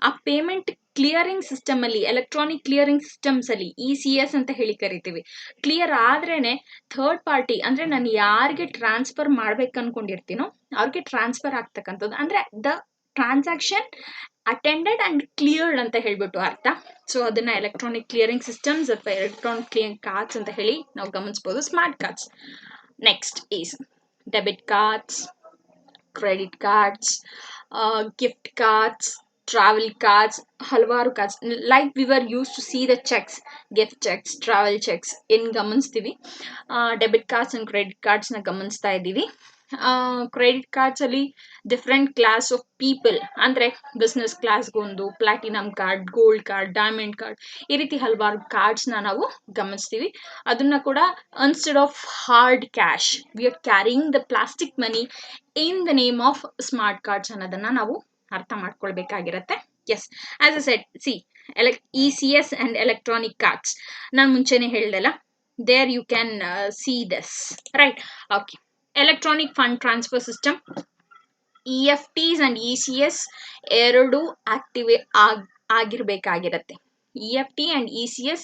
ಆ ಪೇಮೆಂಟ್ ಕ್ಲಿಯರಿಂಗ್ ಸಿಸ್ಟಮ್ ಅಲ್ಲಿ, ಎಲೆಕ್ಟ್ರಾನಿಕ್ ಕ್ಲಿಯರಿಂಗ್ ಸಿಸ್ಟಮ್ಸ್ ಅಲ್ಲಿ ECS ಅಂತ ಹೇಳಿ ಕರಿತೀವಿ, ಕ್ಲಿಯರ್ ಆದ್ರೇನೆ ಥರ್ಡ್ ಪಾರ್ಟಿ ಅಂದ್ರೆ ನಾನು ಯಾರಿಗೆ ಟ್ರಾನ್ಸ್ಫರ್ ಮಾಡ್ಬೇಕು ಅನ್ಕೊಂಡಿರ್ತೀನೋ ಅವ್ರಿಗೆ ಟ್ರಾನ್ಸ್ಫರ್ ಆಗ್ತಕ್ಕಂಥದ್ದು, ಅಂದ್ರೆ the transaction attended and cleared ಅಂತ ಹೇಳ್ಬಿಟ್ಟು ಅರ್ಥ. ಸೊ ಅದನ್ನ ಎಲೆಕ್ಟ್ರಾನಿಕ್ ಕ್ಲಿಯರಿಂಗ್ ಸಿಸ್ಟಮ್ಸ್ ಅಥವಾ ಎಲೆಕ್ಟ್ರಾನಿಕ್ ಕ್ಲಿಯರಿಂಗ್ ಕಾರ್ಡ್ಸ್ ಅಂತ ಹೇಳಿ ನಾವು ಗಮನಿಸಬಹುದು. Smart cards. Next is debit cards, credit cards, gift cards, travel cards, ಹಲವಾರು cards. Like we were use to see the cheques, gift cheques, travel cheques ಏನು ಗಮನಿಸ್ತೀವಿ. ಡೆಬಿಟ್ ಕಾರ್ಡ್ಸ್ ಅಂಡ್ ಕ್ರೆಡಿಟ್ ಕಾರ್ಡ್ಸ್ನ ಗಮನಿಸ್ತಾ ಇದ್ದೀವಿ. ಕ್ರೆಡಿಟ್ ಕಾರ್ಡ್ಸ್ ಅಲ್ಲಿ ಡಿಫ್ರೆಂಟ್ ಕ್ಲಾಸ್ ಆಫ್ ಪೀಪಲ್, ಅಂದ್ರೆ business ಕ್ಲಾಸ್ಗೊಂದು, platinum card, gold card, diamond card, ಈ ರೀತಿ ಹಲವಾರು ಕಾರ್ಡ್ಸ್ನ ನಾವು ಗಮನಿಸ್ತೀವಿ. ಅದನ್ನ ಕೂಡ instead of hard cash we are carrying the plastic money in the name of smart cards ಅನ್ನೋದನ್ನ ನಾವು ಅರ್ಥ ಮಾಡ್ಕೊಳ್ಬೇಕಾಗಿರತ್ತೆ. Yes, as a said, see ECS and electronic cards ನಾನು ಮುಂಚೆನೆ ಹೇಳ್ದಲ್ಲ, there you can see this, right? Okay. Electronic fund transfer system, EFTs and ECS ಎರಡು ಆಕ್ಟಿವ್ ಆಗಿರ್ಬೇಕಾಗಿರತ್ತೆ. EFT ಅಂಡ್ ECS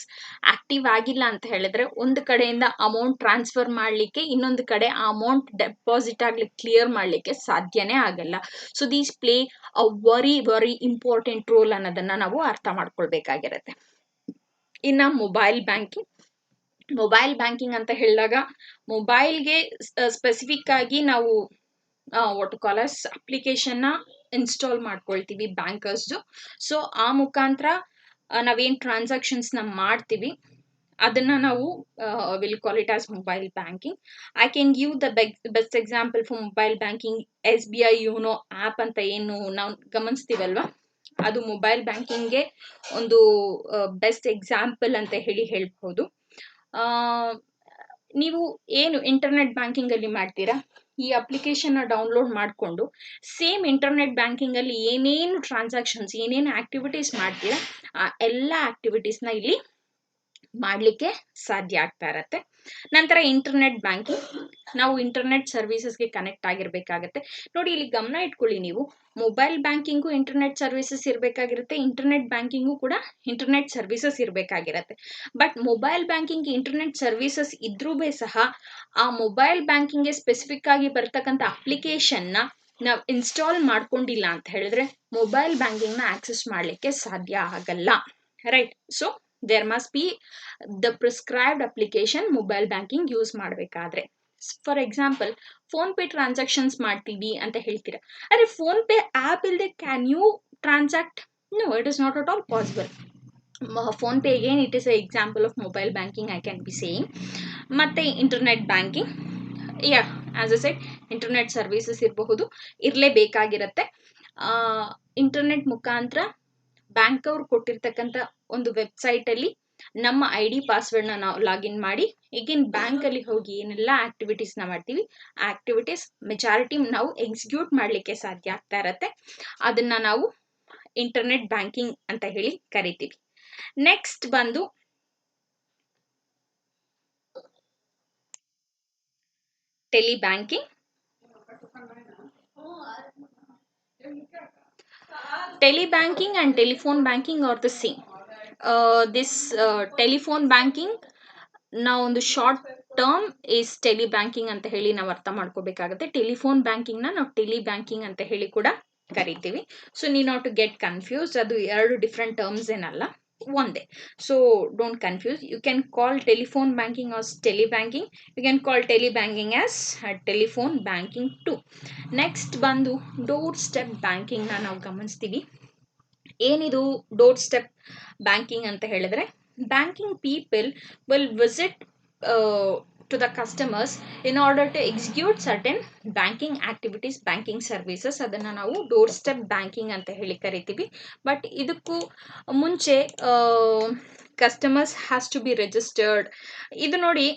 ಆಕ್ಟಿವ್ ಆಗಿಲ್ಲ ಅಂತ ಹೇಳಿದ್ರೆ ಒಂದು ಕಡೆಯಿಂದ ಅಮೌಂಟ್ ಟ್ರಾನ್ಸ್ಫರ್ ಮಾಡಲಿಕ್ಕೆ ಇನ್ನೊಂದು ಕಡೆ ಆ ಅಮೌಂಟ್ ಡೆಪಾಸಿಟ್ ಆಗ್ಲಿಕ್ಕೆ ಕ್ಲಿಯರ್ ಮಾಡಲಿಕ್ಕೆ ಸಾಧ್ಯನೇ ಆಗಲ್ಲ. So these play a very important role ಅನ್ನೋದನ್ನ ನಾವು ಅರ್ಥ ಮಾಡ್ಕೊಳ್ಬೇಕಾಗಿರತ್ತೆ. ಇನ್ನ ಮೊಬೈಲ್ ಬ್ಯಾಂಕಿಂಗ್ ಅಂತ ಹೇಳಿದಾಗ ಮೊಬೈಲ್ಗೆ ಸ್ಪೆಸಿಫಿಕ್ ಆಗಿ ನಾವು ಅಪ್ಲಿಕೇಶನ್ನ ಇನ್ಸ್ಟಾಲ್ ಮಾಡ್ಕೊಳ್ತೀವಿ ಬ್ಯಾಂಕರ್ಸ್ದು. ಸೊ ಆ ಮುಖಾಂತರ ನಾವೇನು ಟ್ರಾನ್ಸಾಕ್ಷನ್ಸ್ನ ಮಾಡ್ತೀವಿ ಅದನ್ನ ನಾವು will call it as mobile banking. I can give the best example for mobile banking. SBI YONO app ಅಂತ ಏನು ನಾವು ಗಮನಿಸ್ತೀವಲ್ವಾ, ಅದು ಮೊಬೈಲ್ ಬ್ಯಾಂಕಿಂಗ್ಗೆ ಒಂದು ಬೆಸ್ಟ್ ಎಕ್ಸಾಂಪಲ್ ಅಂತ ಹೇಳ್ಬಹುದು. ನೀವು ಏನು ಇಂಟರ್ನೆಟ್ ಬ್ಯಾಂಕಿಂಗ್ ಅಲ್ಲಿ ಮಾಡ್ತೀರಾ, ಈ ಅಪ್ಲಿಕೇಶನ್ನ ಡೌನ್ಲೋಡ್ ಮಾಡಿಕೊಂಡು ಸೇಮ್ ಇಂಟರ್ನೆಟ್ ಬ್ಯಾಂಕಿಂಗ್ ಅಲ್ಲಿ ಏನೇನು ಟ್ರಾನ್ಸಾಕ್ಷನ್ಸ್, ಏನೇನು ಆಕ್ಟಿವಿಟೀಸ್ ಮಾಡ್ತೀರಾ ಆ ಎಲ್ಲ ಆಕ್ಟಿವಿಟೀಸ್ನ ಇಲ್ಲಿ ಮಾಡಲಿಕ್ಕೆ ಸಾಧ್ಯ ಆಗ್ತಾ ಇರತ್ತೆ. ನಂತರ ಇಂಟರ್ನೆಟ್ ಬ್ಯಾಂಕಿಂಗ್, ನಾವು ಇಂಟರ್ನೆಟ್ ಸರ್ವಿಸಸ್ಗೆ ಕನೆಕ್ಟ್ ಆಗಿರ್ಬೇಕಾಗತ್ತೆ. ನೋಡಿ ಇಲ್ಲಿ ಗಮನ ಇಟ್ಕೊಳ್ಳಿ, ನೀವು ಮೊಬೈಲ್ ಬ್ಯಾಂಕಿಂಗು ಇಂಟರ್ನೆಟ್ ಸರ್ವಿಸಸ್ ಇರಬೇಕಾಗಿರುತ್ತೆ, ಇಂಟರ್ನೆಟ್ ಬ್ಯಾಂಕಿಂಗು ಕೂಡ ಇಂಟರ್ನೆಟ್ ಸರ್ವಿಸಸ್ ಇರಬೇಕಾಗಿರುತ್ತೆ. But mobile banking internet services ಇದ್ರೂ ಸಹ ಆ ಮೊಬೈಲ್ ಬ್ಯಾಂಕಿಂಗ್ಗೆ ಸ್ಪೆಸಿಫಿಕ್ ಆಗಿ ಬರ್ತಕ್ಕಂಥ ಅಪ್ಲಿಕೇಶನ್ನ ನಾವು ಇನ್ಸ್ಟಾಲ್ ಮಾಡ್ಕೊಂಡಿಲ್ಲ ಅಂತ ಹೇಳಿದ್ರೆ ಮೊಬೈಲ್ ಬ್ಯಾಂಕಿಂಗ್ನ ಆಕ್ಸೆಸ್ ಮಾಡಲಿಕ್ಕೆ ಸಾಧ್ಯ ಆಗಲ್ಲ, right? So there must be the prescribed application mobile banking use ಮಾಡಬೇಕಾದ್ರೆ. For example, PhonePe transactions ಮಾಡ್ತೀವಿ ಅಂತ ಹೇಳ್ತೀರಾ, ಅರೆ ಫೋನ್ ಪೇ ಆ್ಯಪ್ ಇಲ್ಲದೆ can you transact? No, it is not at all possible. PhonePe again it is a example of mobile banking I can be saying. ಮತ್ತೆ ಇಂಟರ್ನೆಟ್ ಬ್ಯಾಂಕಿಂಗ್, ಆಸ್ ಅ ಸೆಡ್ ಇಂಟರ್ನೆಟ್ ಸರ್ವಿಸಸ್ ಇರಲೇಬೇಕಾಗಿರುತ್ತೆ. ಇಂಟರ್ನೆಟ್ ಮುಖಾಂತರ ಬ್ಯಾಂಕ್ ಅವ್ರು ಕೊಟ್ಟಿರ್ತಕ್ಕಂಥ ಒಂದು ವೆಬ್ಸೈಟ್ ಅಲ್ಲಿ ನಮ್ಮ ID ಪಾಸ್ವರ್ಡ್ನ ನಾವು ಲಾಗಿನ್ ಮಾಡಿ ಈಗಿನ ಬ್ಯಾಂಕ್ ಅಲ್ಲಿ ಹೋಗಿ ಏನೆಲ್ಲ ಆಕ್ಟಿವಿಟೀಸ್ನ ಮಾಡ್ತೀವಿ ಆ ಆಕ್ಟಿವಿಟೀಸ್ ಮೆಜಾರಿಟಿ ನಾವು ಎಕ್ಸಿಕ್ಯೂಟ್ ಮಾಡಲಿಕ್ಕೆ ಸಾಧ್ಯ ಆಗ್ತಾ ಇರತ್ತೆ. ಅದನ್ನ ನಾವು ಇಂಟರ್ನೆಟ್ ಬ್ಯಾಂಕಿಂಗ್ ಅಂತ ಹೇಳಿ ಕರಿತೀವಿ. ನೆಕ್ಸ್ಟ್ ಬಂದು tele banking. Telebanking and telephone banking are the same. This telephone banking ನಾವು ಒಂದು short term is tele banking ಅಂತ ಹೇಳಿ ನಾವು ಅರ್ಥ ಮಾಡ್ಕೋಬೇಕಾಗುತ್ತೆ. ಟೆಲಿಫೋನ್ ಬ್ಯಾಂಕಿಂಗ್ನ ನಾವು ಟೆಲಿ ಬ್ಯಾಂಕಿಂಗ್ ಅಂತ ಹೇಳಿ ಕೂಡ ಕರಿತೀವಿ. ಸೊ ನೀ ನಾಟ್ ಟು ಗೆಟ್ ಕನ್ಫ್ಯೂಸ್ಡ್, ಅದು ಎರಡು ಡಿಫ್ರೆಂಟ್ ಟರ್ಮ್ಸ್ ಏನಲ್ಲ. ಒಂದೇ. So don't confuse. You can call telephone banking as telebanking, you can call telebanking as telephone banking too. Next ಬಂದು ಡೋರ್ ಸ್ಟೆಪ್ ಬ್ಯಾಂಕಿಂಗ್ನ ನಾವು ಗಮನಿಸ್ತೀವಿ. ಏನಿದು ಡೋರ್ ಸ್ಟೆಪ್ ಬ್ಯಾಂಕಿಂಗ್ ಅಂತ ಹೇಳಿದ್ರೆ, banking people will visit to the customers in order to execute certain banking activities, banking services. ಅದನ್ನ ನಾವು ಡೋರ್ ಸ್ಟೆಪ್ ಬ್ಯಾಂಕಿಂಗ್ ಅಂತ ಹೇಳಿ ಕರಿತೀವಿ. ಬಟ್ ಇದಕ್ಕೂ ಮುಂಚೆ customers has to be registered. ಇದು ನೋಡಿ,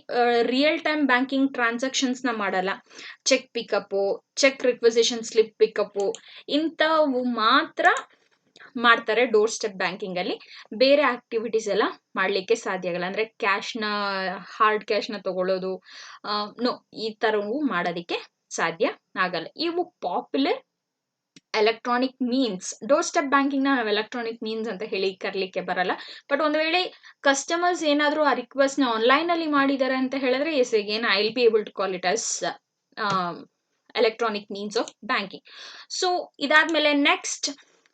ರಿಯಲ್ ಟೈಮ್ ಬ್ಯಾಂಕಿಂಗ್ ಟ್ರಾನ್ಸಾಕ್ಷನ್ಸ್ನ ಮಾಡಲ್ಲ. Cheque pickup, cheque requisition slip pickup ಇಂಥವು ಮಾತ್ರ ಮಾಡ್ತಾರೆ ಡೋರ್ ಸ್ಟೆಪ್ ಬ್ಯಾಂಕಿಂಗ್ ಅಲ್ಲಿ. ಬೇರೆ ಆಕ್ಟಿವಿಟೀಸ್ ಎಲ್ಲ ಮಾಡ್ಲಿಕ್ಕೆ ಸಾಧ್ಯ ಆಗಲ್ಲ. ಅಂದ್ರೆ ಕ್ಯಾಶ್ನ, ಹಾರ್ಡ್ ಕ್ಯಾಶ್ನ ತಗೊಳ್ಳೋದು, ನೋ, ಈ ತರವು ಮಾಡೋದಿಕ್ಕೆ ಸಾಧ್ಯ ಆಗಲ್ಲ. ಇವು popular electronic means. Door step banking ನ ನಾವು ಎಲೆಕ್ಟ್ರಾನಿಕ್ ಮೀನ್ಸ್ ಅಂತ ಹೇಳಿ ಕರ್ಲಿಕ್ಕೆ ಬರಲ್ಲ. ಬಟ್ ಒಂದು ವೇಳೆ ಕಸ್ಟಮರ್ಸ್ ಏನಾದರೂ ಆ ರಿಕ್ವೆಸ್ಟ್ ನ ಆನ್ಲೈನ್ ಅಲ್ಲಿ ಮಾಡಿದ್ದಾರೆ ಅಂತ ಹೇಳಿದ್ರೆ, yes again I will be able to call it us electronic means of banking. So ಇದಾದ್ಮೇಲೆ next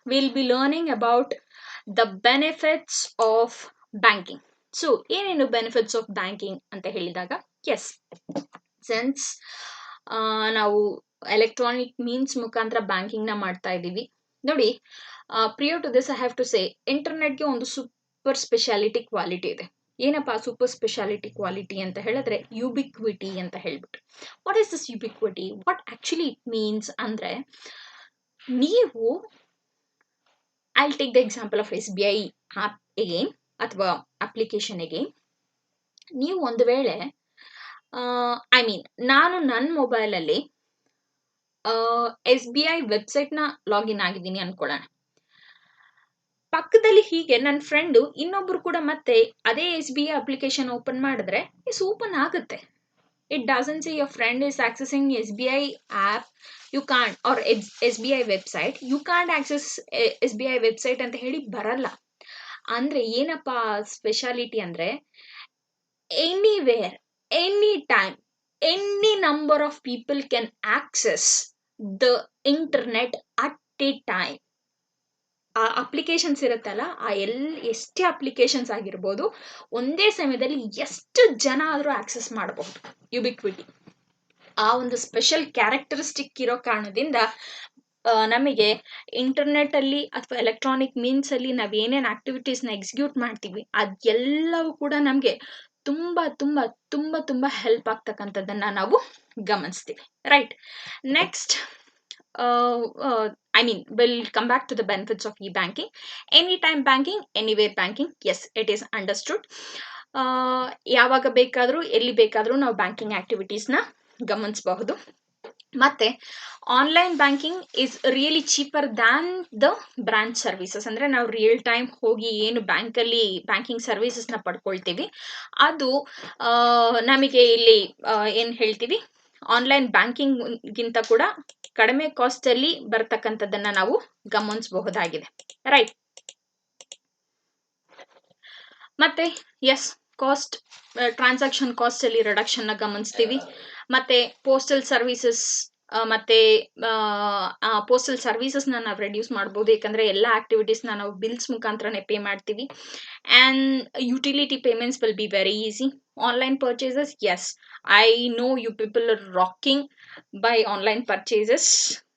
we'll be learning about the benefits of banking. So ಏನೇನು benefits of banking ಅಂತ ಹೇಳಿದಾಗ, yes, since ನಾವು ಎಲೆಕ್ಟ್ರಾನಿಕ್ ಮೀನ್ಸ್ ಮುಖಾಂತರ ಬ್ಯಾಂಕಿಂಗ್ ನ ಮಾಡ್ತಾ ಇದ್ದೀವಿ ನೋಡಿ. Prior to this I have to say, ಇಂಟರ್ನೆಟ್ಗೆ ಒಂದು ಸೂಪರ್ ಸ್ಪೆಷಾಲಿಟಿ ಕ್ವಾಲಿಟಿ ಇದೆ. ಏನಪ್ಪಾ ಸೂಪರ್ ಸ್ಪೆಷಾಲಿಟಿ ಕ್ವಾಲಿಟಿ ಅಂತ ಹೇಳಿದ್ರೆ, ಯುಬಿಕ್ವಿಟಿ ಅಂತ ಹೇಳ್ಬಿಟ್ಟು. What is this ubiquity? What actually it means ಅಂದ್ರೆ, ನೀವು I take the example of SBI app again, ಅಥವಾ ಅಪ್ಲಿಕೇಶನ್ ಅಗೇನ್. ನೀವು ಒಂದು ವೇಳೆ ನಾನು ನನ್ನ ಮೊಬೈಲಲ್ಲಿ SBI ವೆಬ್ಸೈಟ್ನ ಲಾಗಿನ್ ಆಗಿದ್ದೀನಿ ಅನ್ಕೊಳ್ಳೋಣ. ಪಕ್ಕದಲ್ಲಿ ಹೀಗೆ ನನ್ನ ಫ್ರೆಂಡು ಇನ್ನೊಬ್ರು ಕೂಡ ಮತ್ತೆ ಅದೇ SBI ಅಪ್ಲಿಕೇಶನ್ ಓಪನ್ ಮಾಡಿದ್ರೆ ಇಸ್ ಓಪನ್ ಆಗುತ್ತೆ. It doesn't say your friend is accessing SBI app, you can't, or SBI website, you can't access SBI website ಅಂತ ಹೇಳಿ ಬರಲ್ಲ. ಅಂದ್ರೆ ಏನಪ್ಪಾ ಸ್ಪೆಷಾಲಿಟಿ ಅಂದ್ರೆ, anywhere, any time, any number of people can access the internet at a time. ಆ ಅಪ್ಲಿಕೇಶನ್ಸ್ ಇರುತ್ತಲ್ಲ, ಎಷ್ಟೇ ಅಪ್ಲಿಕೇಶನ್ಸ್ ಆಗಿರ್ಬೋದು, ಒಂದೇ ಸಮಯದಲ್ಲಿ ಎಷ್ಟು ಜನ ಆದರೂ ಆಕ್ಸೆಸ್ ಮಾಡಬಹುದು. ಯುಬಿಕ್ವಿಟಿ ಆ ಒಂದು ಸ್ಪೆಷಲ್ ಕ್ಯಾರೆಕ್ಟರಿಸ್ಟಿಕ್ ಇರೋ ಕಾರಣದಿಂದ ನಮಗೆ ಇಂಟರ್ನೆಟ್ ಅಲ್ಲಿ ಅಥವಾ ಎಲೆಕ್ಟ್ರಾನಿಕ್ ಮೀನ್ಸ್ ಅಲ್ಲಿ ನಾವ್ ಏನೇನ್ ಆಕ್ಟಿವಿಟೀಸ್ ನ ಎಕ್ಸಿಕ್ಯೂಟ್ ಮಾಡ್ತೀವಿ ಅದೆಲ್ಲವೂ ಕೂಡ ನಮ್ಗೆ ತುಂಬಾ ತುಂಬಾ ತುಂಬಾ ತುಂಬಾ ಹೆಲ್ಪ್ ಆಗ್ತಕ್ಕಂಥದ್ದನ್ನ ನಾವು ಗಮನಿಸ್ತೀವಿ. Right, next we'll come back to the benefits of e-banking. Anytime banking, anywhere banking. Yes, it is understood. ಯಾವಾಗ ಬೇಕಾದರೂ ಎಲ್ಲಿ ಬೇಕಾದರೂ ನಾವು ಬ್ಯಾಂಕಿಂಗ್ ಆಕ್ಟಿವಿಟೀಸ್ನ ಗಮನಿಸಬಹುದು. ಮತ್ತೆ online banking is really cheaper than the branch services. ಅಂದ್ರೆ ನಾವು ರಿಯಲ್ ಟೈಮ್ ಹೋಗಿ ಏನು ಬ್ಯಾಂಕಲ್ಲಿ ಬ್ಯಾಂಕಿಂಗ್ ಸರ್ವಿಸಸ್ನ ಪಡ್ಕೊಳ್ತೀವಿ, ಅದು ನಮಗೆ ಇಲ್ಲಿ ಏನು ಹೇಳ್ತೀವಿ, ಆನ್ಲೈನ್ ಬ್ಯಾಂಕಿಂಗ್ ಗಿಂತ ಕೂಡ ಕಡಿಮೆ ಕಾಸ್ಟ್ ಅಲ್ಲಿ ಬರ್ತಕ್ಕಂಥದ್ದನ್ನ ನಾವು ಗಮನಿಸಬಹುದಾಗಿದೆ. ರೈಟ್, ಮತ್ತೆ ಎಸ್, ಕಾಸ್ಟ್, ಟ್ರಾನ್ಸಾಕ್ಷನ್ ಕಾಸ್ಟ್ ಅಲ್ಲಿ ರಿಡಕ್ಷನ್ ನ ಗಮನಿಸ್ತೀವಿ. ಮತ್ತೆ ಪೋಸ್ಟಲ್ ಸರ್ವಿಸಸ್, ಮತ್ತೆ ಪೋಸ್ಟಲ್ ಸರ್ವಿಸಸ್ ನಾವು ರೆಡ್ಯೂಸ್ ಮಾಡಬಹುದು, ಯಾಕಂದ್ರೆ ಎಲ್ಲ ಆಕ್ಟಿವಿಟೀಸ್ ನಾವು ಬಿಲ್ಸ್ ಮುಖಾಂತರನೇ ಪೇ ಮಾಡ್ತೀವಿ. And utility payments will be very easy. Online purchases, yes, I know you people are rocking by online purchases,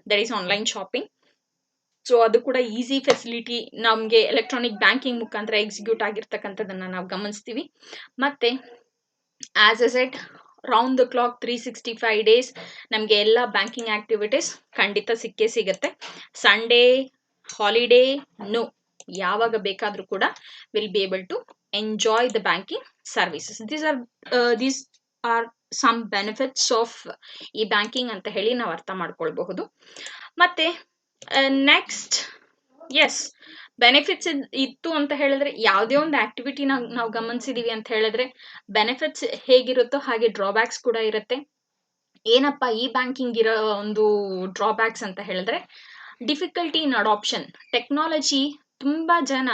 that is online shopping. So ಅದು ಕೂಡ ಈಸಿ ಫೆಸಿಲಿಟಿ ನಮಗೆ ಎಲೆಕ್ಟ್ರಾನಿಕ್ ಬ್ಯಾಂಕಿಂಗ್ ಮುಖಾಂತರ ಎಕ್ಸಿಕ್ಯೂಟ್ ಆಗಿರ್ತಕ್ಕಂಥದ್ದನ್ನ ನಾವು ಗಮನಿಸ್ತೀವಿ. ಮತ್ತೆ as a set, round the clock 365 days ನಮಗೆ ಎಲ್ಲ ಬ್ಯಾಂಕಿಂಗ್ ಆಕ್ಟಿವಿಟೀಸ್ ಖಂಡಿತ ಸಿಕ್ಕೇ ಸಿಗುತ್ತೆ. ಸಂಡೇ ಹಾಲಿಡೇ ನೋ, ಯಾವಾಗ ಬೇಕಾದರೂ ಕೂಡ will be able to enjoy the banking services. These are some benefits of ಈ ಬ್ಯಾಂಕಿಂಗ್ ಅಂತ ಹೇಳಿ ನಾವು ಅರ್ಥ ಮಾಡ್ಕೊಳ್ಬಹುದು. ಮತ್ತೆ ನೆಕ್ಸ್ಟ್, ಎಸ್, ಬೆನಿಫಿಟ್ಸ್ ಇತ್ತು ಅಂತ ಹೇಳಿದ್ರೆ, ಯಾವುದೇ ಒಂದು ಆಕ್ಟಿವಿಟಿ ನಾವು ಗಮನಿಸಿದೀವಿ ಅಂತ ಹೇಳಿದ್ರೆ ಬೆನಿಫಿಟ್ಸ್ ಹೇಗಿರುತ್ತೋ ಹಾಗೆ ಡ್ರಾಬ್ಯಾಕ್ಸ್ ಕೂಡ ಇರುತ್ತೆ. ಏನಪ್ಪಾ ಈ ಬ್ಯಾಂಕಿಂಗ್ ಇರೋ ಒಂದು ಡ್ರಾಬ್ಯಾಕ್ಸ್ ಅಂತ ಹೇಳಿದ್ರೆ, ಡಿಫಿಕಲ್ಟಿ ಇನ್ ಅಡಾಪ್ಷನ್. ಟೆಕ್ನಾಲಜಿ ತುಂಬಾ ಜನ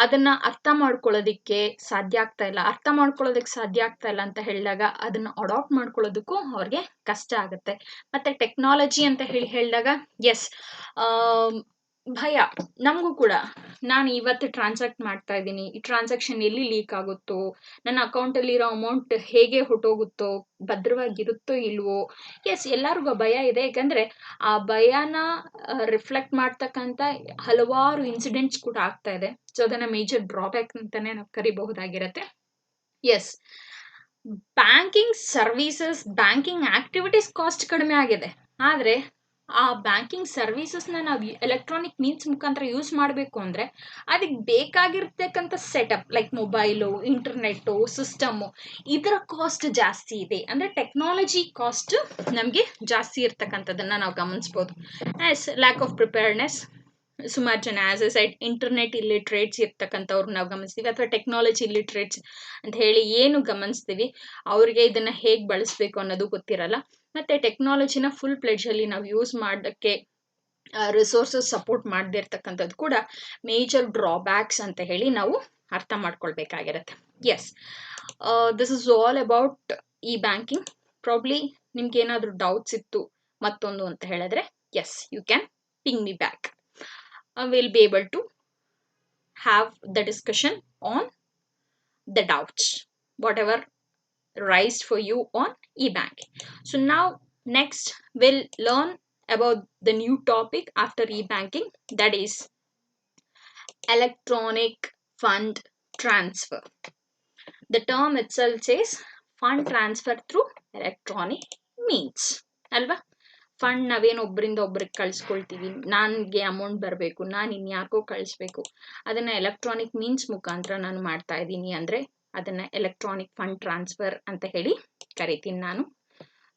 ಅದನ್ನ ಅರ್ಥ ಮಾಡ್ಕೊಳ್ಳೋದಿಕ್ಕೆ ಸಾಧ್ಯ ಆಗ್ತಾ ಇಲ್ಲ. ಅಂತ ಹೇಳಿದಾಗ ಅದನ್ನ ಅಡಾಪ್ಟ್ ಮಾಡ್ಕೊಳ್ಳೋದಕ್ಕೂ ಅವ್ರಿಗೆ ಕಷ್ಟ ಆಗುತ್ತೆ. ಮತ್ತೆ ಟೆಕ್ನಾಲಜಿ ಅಂತ ಹೇಳಿದಾಗ, ಎಸ್, ಭಯ ನಮಗೂ ಕೂಡ. ನಾನು ಇವತ್ತು ಟ್ರಾನ್ಸಾಕ್ಟ್ ಮಾಡ್ತಾ ಇದ್ದೀನಿ, ಈ ಟ್ರಾನ್ಸಾಕ್ಷನ್ ಎಲ್ಲಿ ಲೀಕ್ ಆಗುತ್ತೋ, ನನ್ನ ಅಕೌಂಟಲ್ಲಿರೋ ಅಮೌಂಟ್ ಹೇಗೆ ಹೊಟ್ಟೋಗುತ್ತೋ, ಭದ್ರವಾಗಿರುತ್ತೋ ಇಲ್ವೋ. ಎಸ್, ಎಲ್ಲರಿಗೂ ಭಯ ಇದೆ. ಯಾಕಂದರೆ ಆ ಭಯನ ರಿಫ್ಲೆಕ್ಟ್ ಮಾಡ್ತಕ್ಕಂಥ ಹಲವಾರು ಇನ್ಸಿಡೆಂಟ್ಸ್ ಕೂಡ ಆಗ್ತಾ ಇದೆ. ಸೊ ಅದನ್ನು ಮೇಜರ್ ಡ್ರಾಬ್ಯಾಕ್ ಅಂತಲೇ ನಾವು ಕರಿಬಹುದಾಗಿರುತ್ತೆ. Yes, banking services, banking activities cost ಕಡಿಮೆ ಆಗಿದೆ. ಆದರೆ ಆ ಬ್ಯಾಂಕಿಂಗ್ ಸರ್ವೀಸಸ್ನ ನಾವು ಎಲೆಕ್ಟ್ರಾನಿಕ್ ಮೀನ್ಸ್ ಮುಖಾಂತರ ಯೂಸ್ ಮಾಡಬೇಕು ಅಂದರೆ ಅದಕ್ಕೆ ಬೇಕಾಗಿರ್ತಕ್ಕಂಥ setup like mobile, internet, system, ಇದರ ಕಾಸ್ಟ್ ಜಾಸ್ತಿ ಇದೆ. ಅಂದರೆ ಟೆಕ್ನಾಲಜಿ ಕಾಸ್ಟ್ ನಮಗೆ ಜಾಸ್ತಿ ಇರ್ತಕ್ಕಂಥದ್ದನ್ನು ನಾವು ಗಮನಿಸ್ಬೋದು. ಆ್ಯಸ್ ಲ್ಯಾಕ್ ಆಫ್ ಪ್ರಿಪೇರ್ಡ್ನೆಸ್, ಸುಮಾರು ಜನ as a side internet illiterates ಇರ್ತಕ್ಕಂಥವ್ರು ನಾವು ಗಮನಿಸ್ತೀವಿ, ಅಥವಾ ಟೆಕ್ನಾಲಜಿ ಇಲ್ಲಿಟ್ರೇಟ್ಸ್ ಅಂತ ಹೇಳಿ ಏನು ಗಮನಿಸ್ತೀವಿ, ಅವ್ರಿಗೆ ಇದನ್ನು ಹೇಗೆ ಬಳಸಬೇಕು ಅನ್ನೋದು ಗೊತ್ತಿರಲ್ಲ. ಮತ್ತು ಟೆಕ್ನಾಲಜಿನ ಫುಲ್ ಪ್ಲೆಡ್ಜಲ್ಲಿ ನಾವು ಯೂಸ್ ಮಾಡೋಕ್ಕೆ ರಿಸೋರ್ಸಸ್ ಸಪೋರ್ಟ್ ಮಾಡದೇ ಇರ್ತಕ್ಕಂಥದ್ದು ಕೂಡ ಮೇಜರ್ ಡ್ರಾಬ್ಯಾಕ್ಸ್ ಅಂತ ಹೇಳಿ ನಾವು ಅರ್ಥ ಮಾಡ್ಕೊಳ್ಬೇಕಾಗಿರುತ್ತೆ. Yes, this is all about e banking. Probably ನಿಮ್ಗೆ ಏನಾದರೂ ಡೌಟ್ಸ್ ಇತ್ತು ಮತ್ತೊಂದು ಅಂತ ಹೇಳಿದ್ರೆ, yes, you can ping me back. We'll be able to have the discussion on the doubts, whatever raised for you on e-banking. So now next we'll learn about the new topic after e-banking, that is electronic fund transfer. The term itself says fund transfer through electronic means. Alva? Fund ನಾವೇನು ಒಬ್ಬರಿಂದ ಒಬ್ರಿಗೆ ಕಳಿಸ್ಕೊಳ್ತೀವಿ, ನನಗೆ ಅಮೌಂಟ್ ಬರಬೇಕು, ನಾನು ಇನ್ಯಾಕೋ ಕಳಿಸ್ಬೇಕು, ಅದನ್ನು ಎಲೆಕ್ಟ್ರಾನಿಕ್ ಮೀನ್ಸ್ ಮುಖಾಂತರ ನಾನು ಮಾಡ್ತಾ ಇದ್ದೀನಿ ಅಂದರೆ ಅದನ್ನು ಎಲೆಕ್ಟ್ರಾನಿಕ್ ಫಂಡ್ ಟ್ರಾನ್ಸ್ಫರ್ ಅಂತ ಹೇಳಿ ಕರಿತೀನಿ ನಾನು.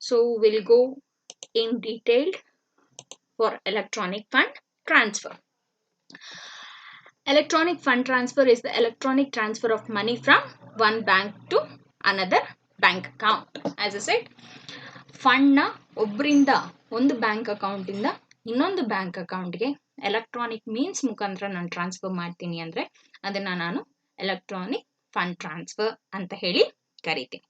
So will go in detailed for electronic fund transfer. Electronic fund transfer is the electronic transfer of money from one bank to another bank account. As I said, ಫಂಡ್ನ ಒಬ್ಬರಿಂದ ಒಂದು ಬ್ಯಾಂಕ್ ಅಕೌಂಟಿಂದ ಇನ್ನೊಂದು ಬ್ಯಾಂಕ್ ಅಕೌಂಟ್ಗೆ ಎಲೆಕ್ಟ್ರಾನಿಕ್ ಮೀನ್ಸ್ ಮುಖಾಂತರ ನಾನು ಟ್ರಾನ್ಸ್ಫರ್ ಮಾಡ್ತೀನಿ ಅಂದರೆ ಅದನ್ನು ನಾನು ಎಲೆಕ್ಟ್ರಾನಿಕ್ ಫಂಡ್ ಟ್ರಾನ್ಸ್ಫರ್ ಅಂತ ಹೇಳಿ ಕರಿತೀನಿ.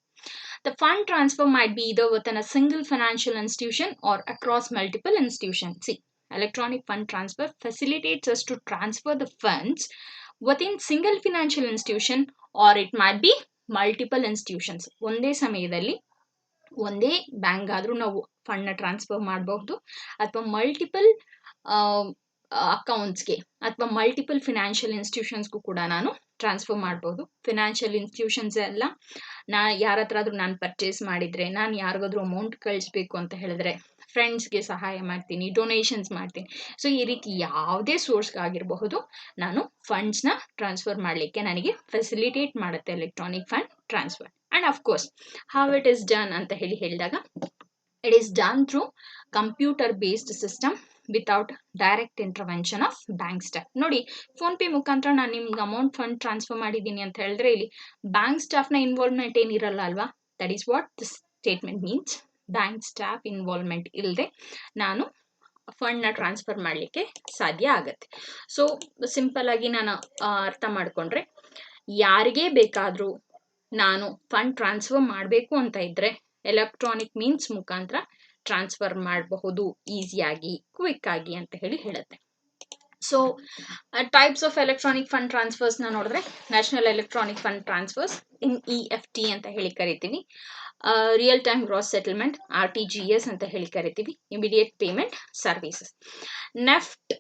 The fund transfer might be either within a single financial institution or across multiple institutions. See, electronic fund transfer facilitates us to transfer the funds within single financial institution, or it might be multiple institutions. ಒಂದೇ ಸಮಯದಲ್ಲಿ ಒಂದೇ ಬ್ಯಾಂಕ್ ಆದರೂ ನಾವು ಫಂಡ್ನ ಟ್ರಾನ್ಸ್ಫರ್ ಮಾಡಬಹುದು, ಅಥವಾ ಮಲ್ಟಿಪಲ್ ಅಕೌಂಟ್ಸ್ಗೆ ಅಥವಾ ಮಲ್ಟಿಪಲ್ ಫಿನಾನ್ಷಿಯಲ್ ಇನ್ಸ್ಟಿಟ್ಯೂಷನ್ಸ್ಗೂ ಕೂಡ ನಾನು ಟ್ರಾನ್ಸ್ಫರ್ ಮಾಡ್ಬೋದು. ಫಿನಾನ್ಷಿಯಲ್ ಇನ್ಸ್ಟಿಟ್ಯೂಷನ್ಸ್ ಎಲ್ಲ ಯಾರ ಹತ್ರ ಆದರೂ ನಾನು ಪರ್ಚೇಸ್ ಮಾಡಿದರೆ, ನಾನು ಯಾರಿಗಾದ್ರೂ ಅಮೌಂಟ್ ಕಳಿಸ್ಬೇಕು ಅಂತ ಹೇಳಿದ್ರೆ ಫ್ರೆಂಡ್ಸ್ಗೆ ಸಹಾಯ ಮಾಡ್ತೀನಿ, ಡೊನೇಷನ್ಸ್ ಮಾಡ್ತೀನಿ. ಸೊ ಈ ರೀತಿ ಯಾವುದೇ ಸೋರ್ಸ್ಗಾಗಿರಬಹುದು ನಾನು ಫಂಡ್ಸ್ನ ಟ್ರಾನ್ಸ್ಫರ್ ಮಾಡಲಿಕ್ಕೆ ನನಗೆ ಫೆಸಿಲಿಟೇಟ್ ಮಾಡುತ್ತೆ electronic fund transfer. And of course, how it is done ಅಂತ ಹೇಳಿದಾಗ, it is done through computer based system without direct intervention of bank staff. ನೋಡಿ, ಫೋನ್ ಪೇ ಮುಖಾಂತರ ನಾನು ನಿಮ್ಗೆ ಅಮೌಂಟ್ ಫಂಡ್ ಟ್ರಾನ್ಸ್ಫರ್ ಮಾಡಿದ್ದೀನಿ ಅಂತ ಹೇಳಿದ್ರೆ ಇಲ್ಲಿ ಬ್ಯಾಂಕ್ ಸ್ಟಾಫ್ನ ಇನ್ವಾಲ್ವ್ಮೆಂಟ್ ಏನಿರಲ್ಲ ಅಲ್ವಾ. That is what this statement means. Bank staff involvement ಇಲ್ಲದೆ ನಾನು ಫಂಡ್ನ ಟ್ರಾನ್ಸ್ಫರ್ ಮಾಡಲಿಕ್ಕೆ ಸಾಧ್ಯ ಆಗುತ್ತೆ. ಸೊ ಸಿಂಪಲ್ ಆಗಿ ನಾನು ಅರ್ಥ ಮಾಡಿಕೊಂಡ್ರೆ, ಯಾರಿಗೇ ಬೇಕಾದರೂ ನಾನು ಫಂಡ್ ಟ್ರಾನ್ಸ್ಫರ್ ಮಾಡಬೇಕು ಅಂತ ಇದ್ದರೆ ಎಲೆಕ್ಟ್ರಾನಿಕ್ ಮೀನ್ಸ್ ಮುಖಾಂತರ ಟ್ರಾನ್ಸ್ಫರ್ ಮಾಡಬಹುದು ಈಸಿಯಾಗಿ, ಕ್ವಿಕ್ ಆಗಿ ಅಂತ ಹೇಳುತ್ತೆ. So types of electronic fund ಟ್ರಾನ್ಸ್ಫರ್ಸ್ನ ನೋಡಿದ್ರೆ, national electronic fund transfers in EFT ಅಂತ ಹೇಳಿ ಕರಿತೀವಿ, real time gross settlement RTGS ಅಂತ ಹೇಳಿ ಕರಿತೀವಿ, immediate payment services. NEFT,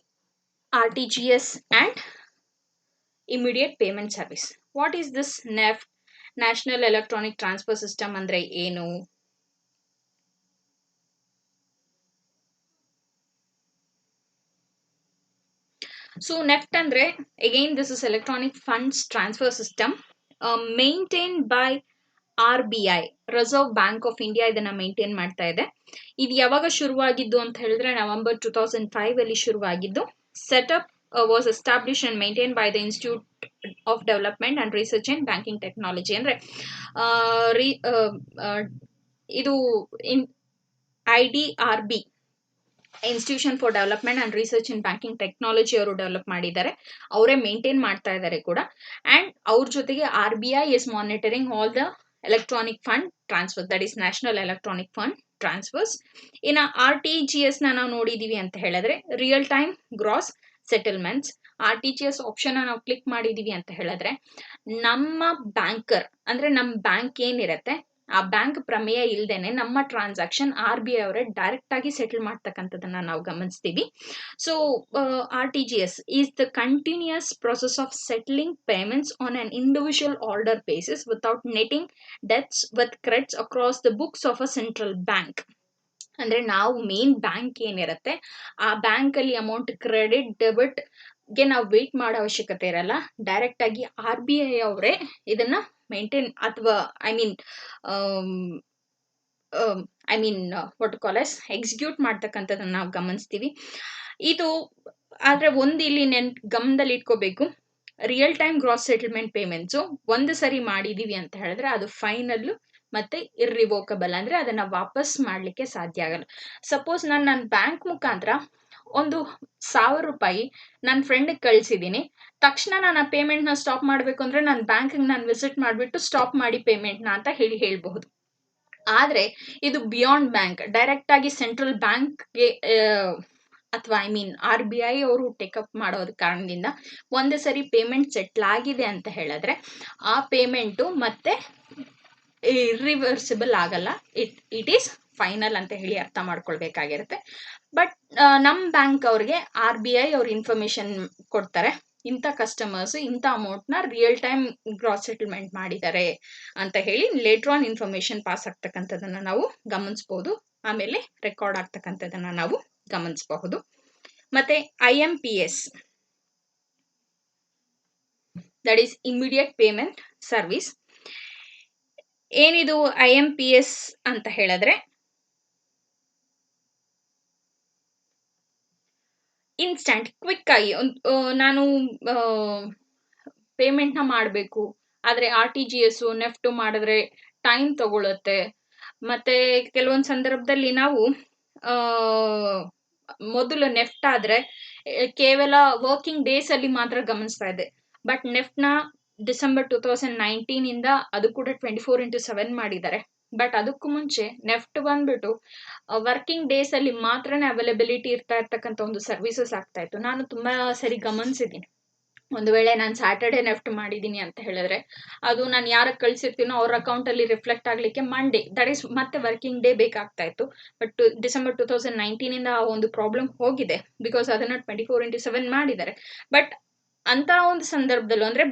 RTGS and immediate payment service. What is this NEFT? National electronic transfer system ಅಂದರೆ ಏನು? ಸೊ ನೆಫ್ಟ್ ಅಂದರೆ, again this is electronic funds transfer system maintained by RBI, Reserve Bank of India ಇದನ್ನು ಮೇಂಟೈನ್ ಮಾಡ್ತಾ ಇದೆ. ಇದು ಯಾವಾಗ ಶುರುವಾಗಿದ್ದು ಅಂತ ಹೇಳಿದ್ರೆ ನವೆಂಬರ್ 2005 ಶುರುವಾಗಿದ್ದು. Setup was established and maintained by the Institute of Development and Research in Banking Technology. ಅಂದರೆ ಇದು IDRB, institution for development and research in banking technology ಅವರು ಡೆವಲಪ್ ಮಾಡಿದ್ದಾರೆ, ಅವರೇ ಮೇಂಟೈನ್ ಮಾಡ್ತಾ ಇದ್ದಾರೆ ಕೂಡ. ಆ್ಯಂಡ್ ಅವ್ರ ಜೊತೆಗೆ RBI is monitoring all the electronic fund transfer, that is National Electronic Fund Transfers. ಇನ್ನು RTGS ನಾವು ನೋಡಿದೀವಿ ಅಂತ ಹೇಳಿದ್ರೆ real time gross settlements. RTGS option ನಾವು ಕ್ಲಿಕ್ ಮಾಡಿದೀವಿ ಅಂತ ಹೇಳಿದ್ರೆ ನಮ್ಮ ಬ್ಯಾಂಕರ್ ಅಂದ್ರೆ ನಮ್ಮ ಬ್ಯಾಂಕ್ ಏನಿರತ್ತೆ ಆ ಬ್ಯಾಂಕ್ ಪ್ರಮೇಯ ಇಲ್ದೇನೆ ನಮ್ಮ ಟ್ರಾನ್ಸಾಕ್ಷನ್ RBI ಅವರೇ ಡೈರೆಕ್ಟ್ ಆಗಿ ಸೆಟಲ್ ಮಾಡ್ತಕ್ಕಂಥದ್ದನ್ನ ನಾವು ಗಮನಿಸ್ತೀವಿ. So RTGS is the continuous process of settling payments on an individual order basis without netting debts with credits across the books of a central bank. ಅಂದ್ರೆ ನಾವು ಮೇನ್ ಬ್ಯಾಂಕ್ ಏನಿರುತ್ತೆ ಆ ಬ್ಯಾಂಕ್ ಅಲ್ಲಿ ಅಮೌಂಟ್ ಕ್ರೆಡಿಟ್ ಡೆಬಿಟ್ ಗೆ ನಾವು ವೇಟ್ ಮಾಡೋ ಅವಶ್ಯಕತೆ ಇರಲ್ಲ. ಡೈರೆಕ್ಟ್ ಆಗಿ RBI ಅವರೇ ಇದನ್ನ ಮೇಂಟೈನ್ ಅಥವಾ ವಾಟ್ ಕಾಲ್ ಎಸ್ ಎಕ್ಸಿಕ್ಯೂಟ್ ಮಾಡ್ತಕ್ಕಂಥದ್ದನ್ನ ನಾವು ಗಮನಿಸ್ತೀವಿ. ಇದು ಆದ್ರೆ ಒಂದು ಇಲ್ಲಿ ಗಮನದಲ್ಲಿ ಇಟ್ಕೋಬೇಕು, real time gross settlement payments ಒಂದು ಸರಿ ಮಾಡಿದೀವಿ ಅಂತ ಹೇಳಿದ್ರೆ ಅದು ಫೈನಲ್ ಮತ್ತೆ ಇರ್ರಿವೋಕಬಲ್, ಅಂದ್ರೆ ಅದನ್ನ ವಾಪಸ್ ಮಾಡ್ಲಿಕ್ಕೆ ಸಾಧ್ಯ ಆಗಲ್ಲ. ಸಪೋಸ್ ನಾನು ನನ್ನ ಬ್ಯಾಂಕ್ ಮುಖಾಂತರ ಒಂದು 1000 ರೂಪಾಯಿ ನನ್ನ ಫ್ರೆಂಡ್ ಕಳ್ಸಿದೀನಿ, ತಕ್ಷಣ ನಾನು ಆ ಪೇಮೆಂಟ್ ನ ಸ್ಟಾಪ್ ಮಾಡ್ಬೇಕು ಅಂದ್ರೆ ನನ್ನ ಬ್ಯಾಂಕ್ ನಾನು ವಿಸಿಟ್ ಮಾಡ್ಬಿಟ್ಟು ಸ್ಟಾಪ್ ಮಾಡಿ ಪೇಮೆಂಟ್ ನ ಅಂತ ಹೇಳ್ಬಹುದು. ಆದ್ರೆ ಇದು ಬಿಯಾಂಡ್ ಬ್ಯಾಂಕ್, ಡೈರೆಕ್ಟ್ ಆಗಿ ಸೆಂಟ್ರಲ್ ಬ್ಯಾಂಕ್ಗೆ ಅಥವಾ RBI ಅವರು ಟೇಕಪ್ ಮಾಡೋದ್ ಕಾರಣದಿಂದ ಒಂದೇ ಸರಿ ಪೇಮೆಂಟ್ ಸೆಟ್ಲ್ ಆಗಿದೆ ಅಂತ ಹೇಳಿದ್ರೆ ಆ ಪೇಮೆಂಟು ಮತ್ತೆ ರಿವರ್ಸಿಬಲ್ ಆಗಲ್ಲ, ಇಟ್ ಈಸ್ ಫೈನಲ್ ಅಂತ ಹೇಳಿ ಅರ್ಥ ಮಾಡ್ಕೊಳ್ಬೇಕಾಗಿರುತ್ತೆ. ಬಟ್ ನಮ್ ಬ್ಯಾಂಕ್ ಅವ್ರಿಗೆ RBI ಅವ್ರ ಇನ್ಫಾರ್ಮೇಶನ್ ಕೊಡ್ತಾರೆ, ಇಂಥ ಕಸ್ಟಮರ್ಸ್ ಇಂಥ ಅಮೌಂಟ್ ನ ರಿಯಲ್ ಟೈಮ್ ಗ್ರಾಸ್ ಸೆಟಲ್ಮೆಂಟ್ ಮಾಡಿದ್ದಾರೆ ಅಂತ ಹೇಳಿ ಲೇಟರ್ ಆನ್ ಇನ್ಫಾರ್ಮೇಶನ್ ಪಾಸ್ ಆಗ್ತಕ್ಕಂಥದ್ದನ್ನ ನಾವು ಗಮನಿಸಬಹುದು, ಆಮೇಲೆ ರೆಕಾರ್ಡ್ ಆಗ್ತಕ್ಕಂಥದ್ದನ್ನ ನಾವು ಗಮನಿಸಬಹುದು. ಮತ್ತೆ IMPS, that is immediate payment service. ಏನಿದು IMPS ಅಂತ ಹೇಳಿದ್ರೆ ಇನ್ಸ್ಟಂಟ್ ಕ್ವಿಕ್ ಆಗಿ ನಾನು ಪೇಮೆಂಟ್ ನ ಮಾಡಬೇಕು, ಆದ್ರೆ RTGS ನೆಫ್ಟ್ ಮಾಡಿದ್ರೆ ಟೈಮ್ ತಗೊಳುತ್ತೆ. ಮತ್ತೆ ಕೆಲವೊಂದು ಸಂದರ್ಭದಲ್ಲಿ ನಾವು ಮೊದಲು ನೆಫ್ಟ್ ಆದ್ರೆ ಕೇವಲ ವರ್ಕಿಂಗ್ ಡೇಸ್ ಅಲ್ಲಿ ಮಾತ್ರ ಗಮನಿಸ್ತಾ ಇದೆ. ಬಟ್ ನೆಫ್ಟ್ ನ ಡಿಸೆಂಬರ್ 2019 ಇಂದ ಅದು ಕೂಡ 24/7 ಮಾಡಿದ್ದಾರೆ. ಬಟ್ ಅದಕ್ಕೂ ಮುಂಚೆ ನೆಫ್ಟ್ ಬಂದ್ಬಿಟ್ಟು ವರ್ಕಿಂಗ್ ಡೇಸ್ ಅಲ್ಲಿ ಮಾತ್ರನೇ ಅವೈಲಬಿಲಿಟಿ ಇರ್ತಕ್ಕಂಥ ಒಂದು ಸರ್ವಿಸಸ್ ಆಗ್ತಾ ಇತ್ತು. ನಾನು ತುಂಬಾ ಸರಿ ಗಮನಿಸಿದ್ದೀನಿ, ಒಂದು ವೇಳೆ ನಾನು ಸ್ಯಾಟರ್ಡೆ ನೆಫ್ಟ್ ಮಾಡಿದೀನಿ ಅಂತ ಹೇಳಿದ್ರೆ ಅದು ನಾನು ಯಾರಿಗೆ ಕಳ್ಸಿರ್ತೀನೋ ಅವ್ರ ಅಕೌಂಟ್ ಅಲ್ಲಿ ರಿಫ್ಲೆಕ್ಟ್ ಆಗ್ಲಿಕ್ಕೆ ಮಂಡೇ, ದಟ್ ಈಸ್ ಮತ್ತೆ ವರ್ಕಿಂಗ್ ಡೇ ಬೇಕಾಗ್ತಾ ಇತ್ತು. ಬಟ್ ಡಿಸೆಂಬರ್ 2019 ಇಂದ ಆ ಒಂದು ಪ್ರಾಬ್ಲಮ್ ಹೋಗಿದೆ, ಬಿಕಾಸ್ ಅದನ್ನ 24/7 ಮಾಡಿದ್ದಾರೆ. ಬಟ್ ಅಂತ ಒಂದು ಸಂದರ್ಭದಲ್ಲೂ ಅಂದ್ರೆ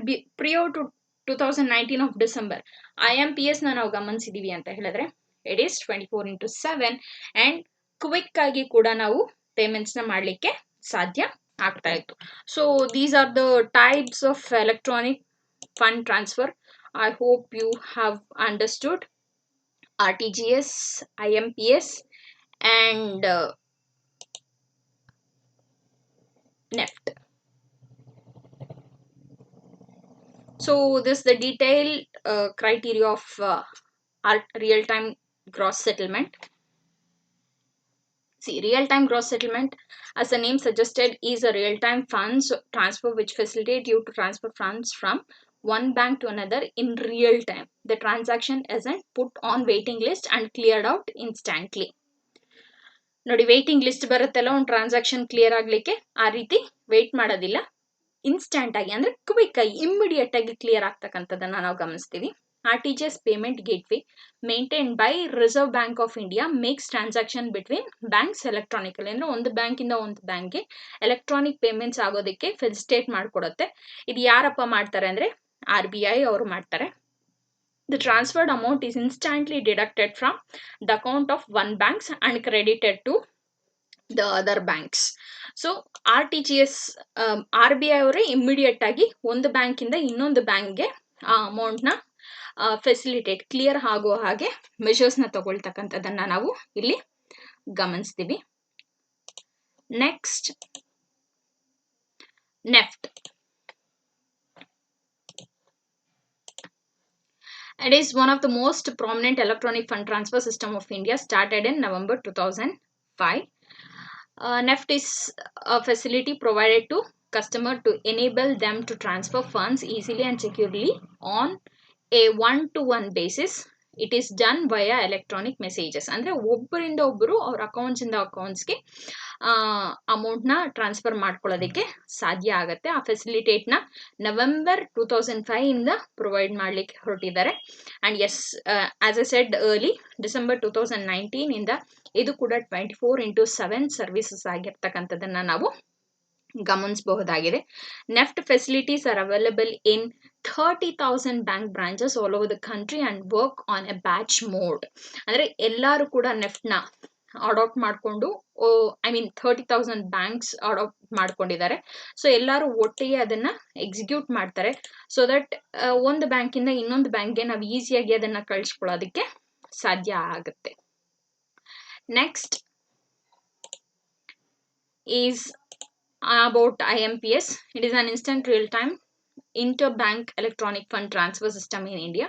ಪ್ರಿಯರ್ ಟು 2019 ಆಫ್ ಡಿಸೆಂಬರ್ IMPS ನಾವು ಗಮನಿಸಿದೀವಿ ಅಂತ ಹೇಳಿದ್ರೆ ಇಟ್ ಈಸ್ 24/7 ಅಂಡ್ ಕ್ವಿಕ್ ಆಗಿ ಕೂಡ ನಾವು ಪೇಮೆಂಟ್ಸ್ ನ ಮಾಡ್ಲಿಕ್ಕೆ ಸಾಧ್ಯ ಆಗ್ತಾ ಇತ್ತು. So these are the types of electronic fund transfer. I hope you have understood RTGS, IMPS and NEFT. So this is the detailed criteria of real-time gross settlement. See, real-time gross settlement, as the name suggested, is a real-time funds transfer which facilitate you to transfer funds from one bank to another in real time. The transaction isn't put on waiting list and cleared out instantly. ನೋಡಿ, ವೇಟಿಂಗ್ ಲಿಸ್ಟ್ ಬರುತ್ತಲ್ಲ ಒಂದು ಟ್ರಾನ್ಸಾಕ್ಷನ್ ಕ್ಲಿಯರ್ ಆಗ್ಲಿಕ್ಕೆ, ಆ ರೀತಿ ವೇಟ್ ಮಾಡೋದಿಲ್ಲ, ಇನ್ಸ್ಟಂಟ್ ಆಗಿ ಅಂದ್ರೆ ಕ್ವಿಕ್ ಆಗಿ ಇಮಿಡಿಯೇಟ್ ಆಗಿ ಕ್ಲಿಯರ್ ಆಗ್ತಕ್ಕಂಥದ್ದನ್ನ ನಾವು ಗಮನಿಸ್ತೀವಿ. RTGS payment gateway maintained by reserve Bank of India makes transaction between banks electronically, ಅಂದ್ರೆ ಒಂದು ಬ್ಯಾಂಕ್ ಇಂದ ಒಂದು ಬ್ಯಾಂಕ್ಗೆ ಎಲೆಕ್ಟ್ರಾನಿಕ್ ಪೇಮೆಂಟ್ಸ್ ಆಗೋದಕ್ಕೆ ಫೆಸಿಲಿಟೇಟ್ ಮಾಡಿಕೊಡುತ್ತೆ. ಇದು ಯಾರಪ್ಪ ಮಾಡ್ತಾರೆ ಅಂದ್ರೆ RBI ಅವರು ಮಾಡ್ತಾರೆ. The transferred amount is instantly deducted from the account of one bank and credited to the other banks. So RTGS RBI ಅವರೇ ಇಮಿಡಿಯೇಟ್ ಆಗಿ ಒಂದು ಬ್ಯಾಂಕ್ ಇಂದ ಇನ್ನೊಂದು ಬ್ಯಾಂಕ್ಗೆ ಆ ಅಮೌಂಟ್ ನ ಫೆಸಿಲಿಟೇಟ್ ಕ್ಲಿಯರ್ ಆಗೋ ಹಾಗೆ ಮೆಷರ್ಸ್ ನ ತಗೊಳ್ತಕ್ಕಂಥದ್ದನ್ನ ನಾವು ಇಲ್ಲಿ ಗಮನಿಸ್ತೀವಿ. Next, NEFT. It is one of the most prominent electronic fund transfer system of India, started in November 2005. NEFT is a facility provided to customer to enable them to transfer funds easily and securely on a one-to-one basis. It is done via electronic messages. ಅಂದರೆ ಒಬ್ಬರಿಂದ ಒಬ್ಬರು ಅವ್ರ ಅಕೌಂಟ್ಸಿಂದ ಅಕೌಂಟ್ಸ್ಗೆ ಅಮೌಂಟ್ನ ಟ್ರಾನ್ಸ್ಫರ್ ಮಾಡ್ಕೊಳ್ಳೋದಕ್ಕೆ ಸಾಧ್ಯ ಆಗುತ್ತೆ. ಆ ಫೆಸಿಲಿಟೇಟ್ನ ನವೆಂಬರ್ 2005 ಇಂದ ಪ್ರೊವೈಡ್ ಮಾಡಲಿಕ್ಕೆ ಹೊರಟಿದ್ದಾರೆ. And yes, as a said early, December 2019 ಇಂದ ಇದು ಕೂಡ 24/7 ಸರ್ವಿಸಸ್ ಆಗಿರ್ತಕ್ಕಂಥದ್ದನ್ನು ನಾವು ಗಮನಿಸಬಹುದಾಗಿದೆ. NEFT facilities are available in 30,000 bank branches all over the country and work on a batch mode. ಅಂದರೆ ಎಲ್ಲರೂ ಕೂಡ ನೆಫ್ಟ್ನ ಅಡಾಪ್ಟ್ ಮಾಡಿಕೊಂಡು, 30,000 ಬ್ಯಾಂಕ್ಸ್ ಅಡಾಪ್ಟ್ ಮಾಡ್ಕೊಂಡಿದ್ದಾರೆ. ಸೊ ಎಲ್ಲರೂ ಒಟ್ಟಿಗೆ ಅದನ್ನು ಎಕ್ಸಿಕ್ಯೂಟ್ ಮಾಡ್ತಾರೆ. ಸೊ ದಟ್ ಒಂದು ಬ್ಯಾಂಕಿಂದ ಇನ್ನೊಂದು ಬ್ಯಾಂಕ್ಗೆ ನಾವು ಈಸಿಯಾಗಿ ಅದನ್ನು ಕಳಿಸ್ಕೊಳ್ಳೋದಕ್ಕೆ ಸಾಧ್ಯ ಆಗುತ್ತೆ. Next is about IMPS. It is an instant real-time interbank electronic fund transfer system in India.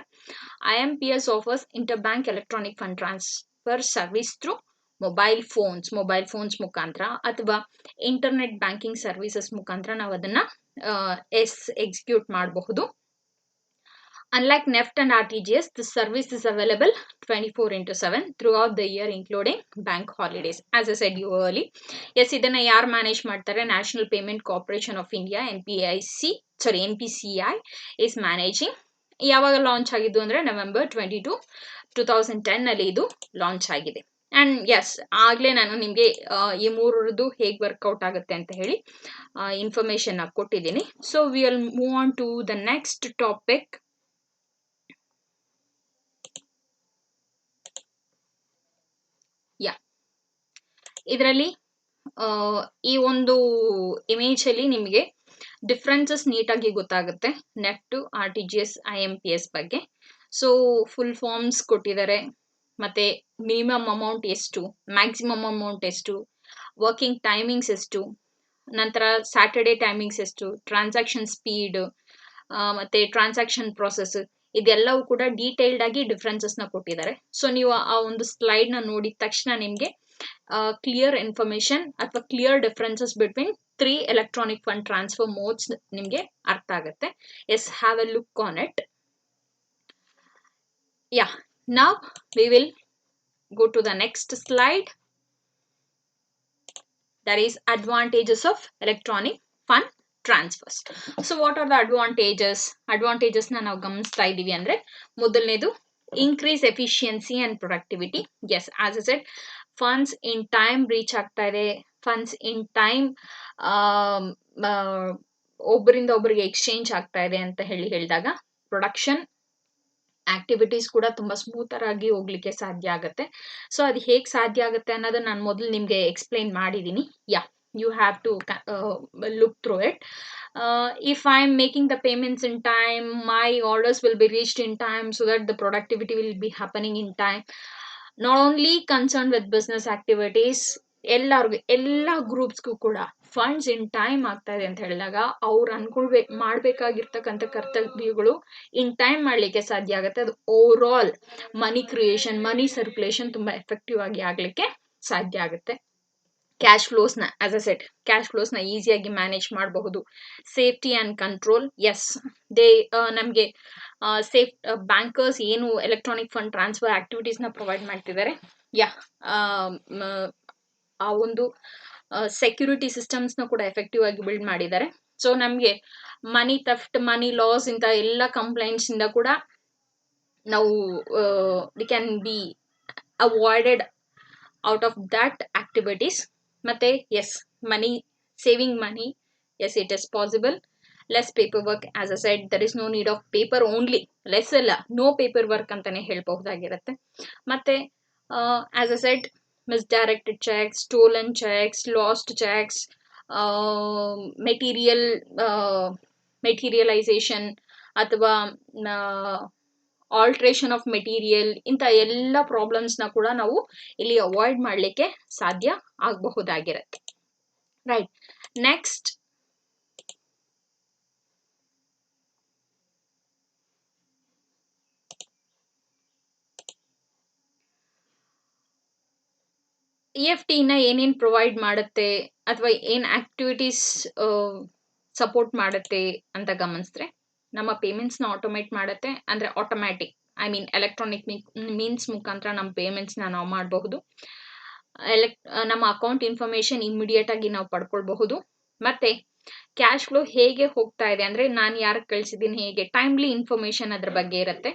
IMPS offers interbank electronic fund transfer service through mobile phones ಮುಖಾಂತರ ಅಥವಾ ಇಂಟರ್ನೆಟ್ ಬ್ಯಾಂಕಿಂಗ್ ಸರ್ವಿಸಸ್ ಮುಖಾಂತರ ನಾವು ಅದನ್ನು ಎಕ್ಸಿಕ್ಯೂಟ್ ಮಾಡಬಹುದು. Unlike NEFT and RTGS, this service is available 24/7 throughout the year, including bank holidays. As I said you early, yes, ಇದನ್ನ ಯಾರು ಮ್ಯಾನೇಜ್ ಮಾಡ್ತಾರೆ? National payment corporation of India, NPCI is managing. ಯಾವಾಗ ಲಾಂಚ್ ಆಗಿದ್ದು ಅಂದರೆ November 22, 2010 ಅಲ್ಲಿ ಇದು ಲಾಂಚ್ ಆಗಿದೆ. ಆ್ಯಂಡ್ ಎಸ್, ಆಗಲೇ ನಾನು ನಿಮಗೆ ಈ ಮೂರರದ್ದು ಹೇಗೆ ವರ್ಕೌಟ್ ಆಗುತ್ತೆ ಅಂತ ಹೇಳಿ ಇನ್ಫಾರ್ಮೇಷನ್ ಕೊಟ್ಟಿದ್ದೀನಿ. So we will move on to the next topic. ಇದರಲ್ಲಿ ಈ ಒಂದು ಇಮೇಜ್ ಅಲ್ಲಿ ನಿಮಗೆ ಡಿಫ್ರೆನ್ಸಸ್ ನೀಟಾಗಿ ಗೊತ್ತಾಗುತ್ತೆ ನೆಫ್ಟ್, RTGS, IMPS ಬಗ್ಗೆ. ಸೊ ಫುಲ್ ಫಾರ್ಮ್ಸ್ ಕೊಟ್ಟಿದ್ದಾರೆ, ಮತ್ತೆ ಮಿನಿಮಮ್ ಅಮೌಂಟ್ ಎಷ್ಟು, ಮ್ಯಾಕ್ಸಿಮಮ್ ಅಮೌಂಟ್ ಎಷ್ಟು, ವರ್ಕಿಂಗ್ ಟೈಮಿಂಗ್ಸ್ ಎಷ್ಟು, ನಂತರ ಸ್ಯಾಟರ್ಡೇ ಟೈಮಿಂಗ್ಸ್ ಎಷ್ಟು, ಟ್ರಾನ್ಸಾಕ್ಷನ್ ಸ್ಪೀಡ್, ಮತ್ತೆ ಟ್ರಾನ್ಸಾಕ್ಷನ್ ಪ್ರಾಸೆಸ್, ಇದೆಲ್ಲವೂ ಕೂಡ ಡೀಟೇಲ್ಡ್ ಆಗಿ ಡಿಫ್ರೆನ್ಸಸ್ನ ಕೊಟ್ಟಿದ್ದಾರೆ. ಸೊ ನೀವು ಆ ಒಂದು ಸ್ಲೈಡ್ನ ನೋಡಿದ ತಕ್ಷಣ ನಿಮಗೆ ಕ್ಲಿಯರ್ ಇನ್ಫಾರ್ಮೇಶನ್ ಅಥವಾ clear differences between 3 electronic fund transfer modes ನಿಮಗೆ ಅರ್ಥ ಆಗುತ್ತೆ. Yes, have a look on it. Now we will go to the next slide. That is advantages of electronic fund transfers. So what are the advantages na ನಾವು ಗಮನಿಸ್ತಾ ಇದೀವಿ ಅಂದ್ರೆ, ಮೊದಲನೇದು increase efficiency and productivity. Yes, as I said, funds in time reach ಆಗ್ತಾ ಇದೆ. funds in time ಒಬ್ಬರಿಂದ ಒಬ್ಬರಿಗೆ ಎಕ್ಸ್ಚೇಂಜ್ ಆಗ್ತಾ ಇದೆ ಅಂತ ಹೇಳಿದಾಗ ಪ್ರೊಡಕ್ಷನ್ ಆಕ್ಟಿವಿಟೀಸ್ ಕೂಡ ತುಂಬಾ ಸ್ಮೂತರ್ ಆಗಿ ಹೋಗ್ಲಿಕ್ಕೆ ಸಾಧ್ಯ ಆಗುತ್ತೆ. ಸೊ ಅದು ಹೇಗೆ ಸಾಧ್ಯ ಆಗುತ್ತೆ ಅನ್ನೋದನ್ನ ನಾನು ಮೊದಲು ನಿಮಗೆ ಎಕ್ಸ್ಪ್ಲೈನ್ ಮಾಡಿದ್ದೀನಿ. You have to look through it. If I'm making the payments in time, my orders will be reached in time, so that the productivity will be happening in time. Not only concerned with business activities, ಎಲ್ಲ ಗ್ರೂಪ್ಸ್ಗೂ ಕೂಡ ಫಂಡ್ಸ್ ಇನ್ ಟೈಮ್ ಆಗ್ತಾ ಇದೆ ಅಂತ ಹೇಳಿದಾಗ ಅವ್ರು ಮಾಡ್ಬೇಕಾಗಿರ್ತಕ್ಕಂಥ ಕರ್ತವ್ಯಗಳು ಇನ್ ಟೈಮ್ ಮಾಡ್ಲಿಕ್ಕೆ ಸಾಧ್ಯ ಆಗುತ್ತೆ. ಅದು overall money creation, money circulation ತುಂಬಾ ಎಫೆಕ್ಟಿವ್ ಆಗಿ ಆಗ್ಲಿಕ್ಕೆ ಸಾಧ್ಯ ಆಗುತ್ತೆ. ಕ್ಯಾಶ್ ಫ್ಲೋಸ್ನ, ಆಸ್ ಅ ಸೆಟ್, ಕ್ಯಾಶ್ ಫ್ಲೋಸ್ನ ಈಸಿಯಾಗಿ ಮ್ಯಾನೇಜ್ ಮಾಡಬಹುದು. ಸೇಫ್ಟಿ ಆ್ಯಂಡ್ ಕಂಟ್ರೋಲ್, ಎಸ್, ನಮಗೆ ಬ್ಯಾಂಕರ್ಸ್ ಏನು ಎಲೆಕ್ಟ್ರಾನಿಕ್ ಫಂಡ್ ಟ್ರಾನ್ಸ್ಫರ್ ಆಕ್ಟಿವಿಟೀಸ್ನ ಪ್ರೊವೈಡ್ ಮಾಡ್ತಿದ್ದಾರೆ, ಆ ಒಂದು ಸೆಕ್ಯೂರಿಟಿ ಸಿಸ್ಟಮ್ಸ್ನ ಕೂಡ ಎಫೆಕ್ಟಿವ್ ಆಗಿ ಬಿಲ್ಡ್ ಮಾಡಿದ್ದಾರೆ. ಸೊ ನಮಗೆ ಮನಿ ಥೆಫ್ಟ್, ಮನಿ ಲಾಸ್ ಇಂಥ ಎಲ್ಲ ಕಂಪ್ಲೇಂಟ್ಸ್ ಇಂದ ಕೂಡ ನಾವು we can be avoided out of that activities. ಮತ್ತೆ yes, money saving money, yes, it is possible. Less paper work, as a side, there is no need of paper only, less ಅಲ್ಲ, ನೋ ಪೇಪರ್ ವರ್ಕ್ ಅಂತಾನೆ ಹೇಳ್ಬಹುದಾಗಿರುತ್ತೆ. ಮತ್ತೆ as a side, misdirected checks, stolen checks, lost checks, materialization ಅಥವಾ ಆಲ್ಟ್ರೇಷನ್ ಆಫ್ ಮೆಟೀರಿಯಲ್, ಇಂಥ ಎಲ್ಲ ಪ್ರಾಬ್ಲಮ್ಸ್ನ ಕೂಡ ನಾವು ಇಲ್ಲಿ ಅವಾಯ್ಡ್ ಮಾಡಲಿಕ್ಕೆ ಸಾಧ್ಯ ಆಗಬಹುದಾಗಿರುತ್ತೆ. ರೈಟ್, ನೆಕ್ಸ್ಟ್ EFTನ ಏನೇನು ಪ್ರೊವೈಡ್ ಮಾಡುತ್ತೆ ಅಥವಾ ಏನು ಆಕ್ಟಿವಿಟೀಸ್ ಸಪೋರ್ಟ್ ಮಾಡುತ್ತೆ ಅಂತ ಗಮನಿಸಿದ್ರೆ, ನಮ್ಮ ಪೇಮೆಂಟ್ಸ್ನ ಆಟೋಮೇಟ್ ಮಾಡುತ್ತೆ. ಅಂದರೆ automatic I mean electronic means ಮುಖಾಂತರ ನಮ್ಮ ಪೇಮೆಂಟ್ಸ್ನ ನಾವು ಮಾಡಬಹುದು. ನಮ್ಮ ಅಕೌಂಟ್ ಇನ್ಫಾರ್ಮೇಶನ್ ಇಮಿಡಿಯೇಟ್ ಆಗಿ ನಾವು ಪಡ್ಕೊಳ್ಬಹುದು. ಮತ್ತೆ ಕ್ಯಾಶ್ ಫ್ಲೋ ಹೇಗೆ ಹೋಗ್ತಾ ಇದೆ ಅಂದ್ರೆ ನಾನು ಯಾರಿಗೆ ಕಳಿಸಿದ್ದೀನಿ, ಹೇಗೆ ಟೈಮ್ಲಿ ಇನ್ಫಾರ್ಮೇಶನ್ ಅದ್ರ ಬಗ್ಗೆ ಇರುತ್ತೆ.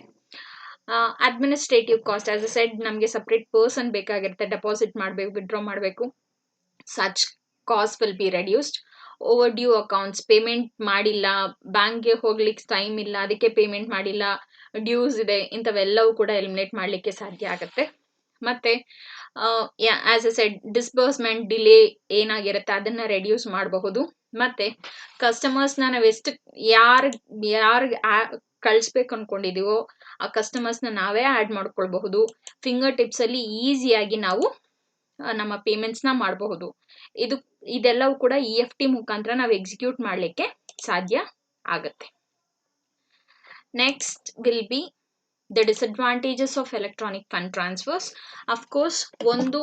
ಅಡ್ಮಿನಿಸ್ಟ್ರೇಟಿವ್ ಕಾಸ್ಟ್ ಆಸ್ ಅ ಸೆಡ್ ನಮಗೆ ಸಪ್ರೇಟ್ ಪರ್ಸನ್ ಬೇಕಾಗಿರುತ್ತೆ, ಡೆಪಾಸಿಟ್ ಮಾಡಬೇಕು, ವಿಡ್ರಾ ಮಾಡಬೇಕು. Such cost will be reduced. Overdue accounts, payment ಮಾಡಿಲ್ಲ, ಬ್ಯಾಂಕ್ಗೆ ಹೋಗ್ಲಿಕ್ಕೆ ಟೈಮ್ ಇಲ್ಲ, ಅದಕ್ಕೆ ಪೇಮೆಂಟ್ ಮಾಡಿಲ್ಲ, ಡ್ಯೂಸ್ ಇದೆ, ಇಂಥವೆಲ್ಲವೂ ಕೂಡ ಎಲಿಮಿನೇಟ್ ಮಾಡಲಿಕ್ಕೆ ಸಾಧ್ಯ ಆಗುತ್ತೆ. ಮತ್ತೆ ಆಸ್ ಅ ಸೆಡ್ ಡಿಸ್ಬರ್ಸ್ಮೆಂಟ್ ಡಿಲೇ ಏನಾಗಿರುತ್ತೆ ಅದನ್ನ ರೆಡ್ಯೂಸ್ ಮಾಡಬಹುದು. ಮತ್ತೆ ಕಸ್ಟಮರ್ಸ್ನ ನಾವು ಎಷ್ಟು ಯಾರಿಗೆ ಕಳಿಸ್ಬೇಕು ಅನ್ಕೊಂಡಿದೀವೋ ಆ ಕಸ್ಟಮರ್ಸ್ನ ನಾವೇ ಆಡ್ ಮಾಡ್ಕೊಳ್ಬಹುದು. ಫಿಂಗರ್ ಟಿಪ್ಸ್ ಅಲ್ಲಿ ಈಸಿಯಾಗಿ ನಾವು ನಮ್ಮ ಪೇಮೆಂಟ್ಸ್ನ ಮಾಡಬಹುದು. ಇದೆಲ್ಲವೂ ಕೂಡ EFT ಮುಖಾಂತರ ನಾವು ಎಕ್ಸಿಕ್ಯೂಟ್ ಮಾಡಲಿಕ್ಕೆ ಸಾಧ್ಯ ಆಗುತ್ತೆ. Next will be the disadvantages of electronic fund transfers. Of course ಒಂದು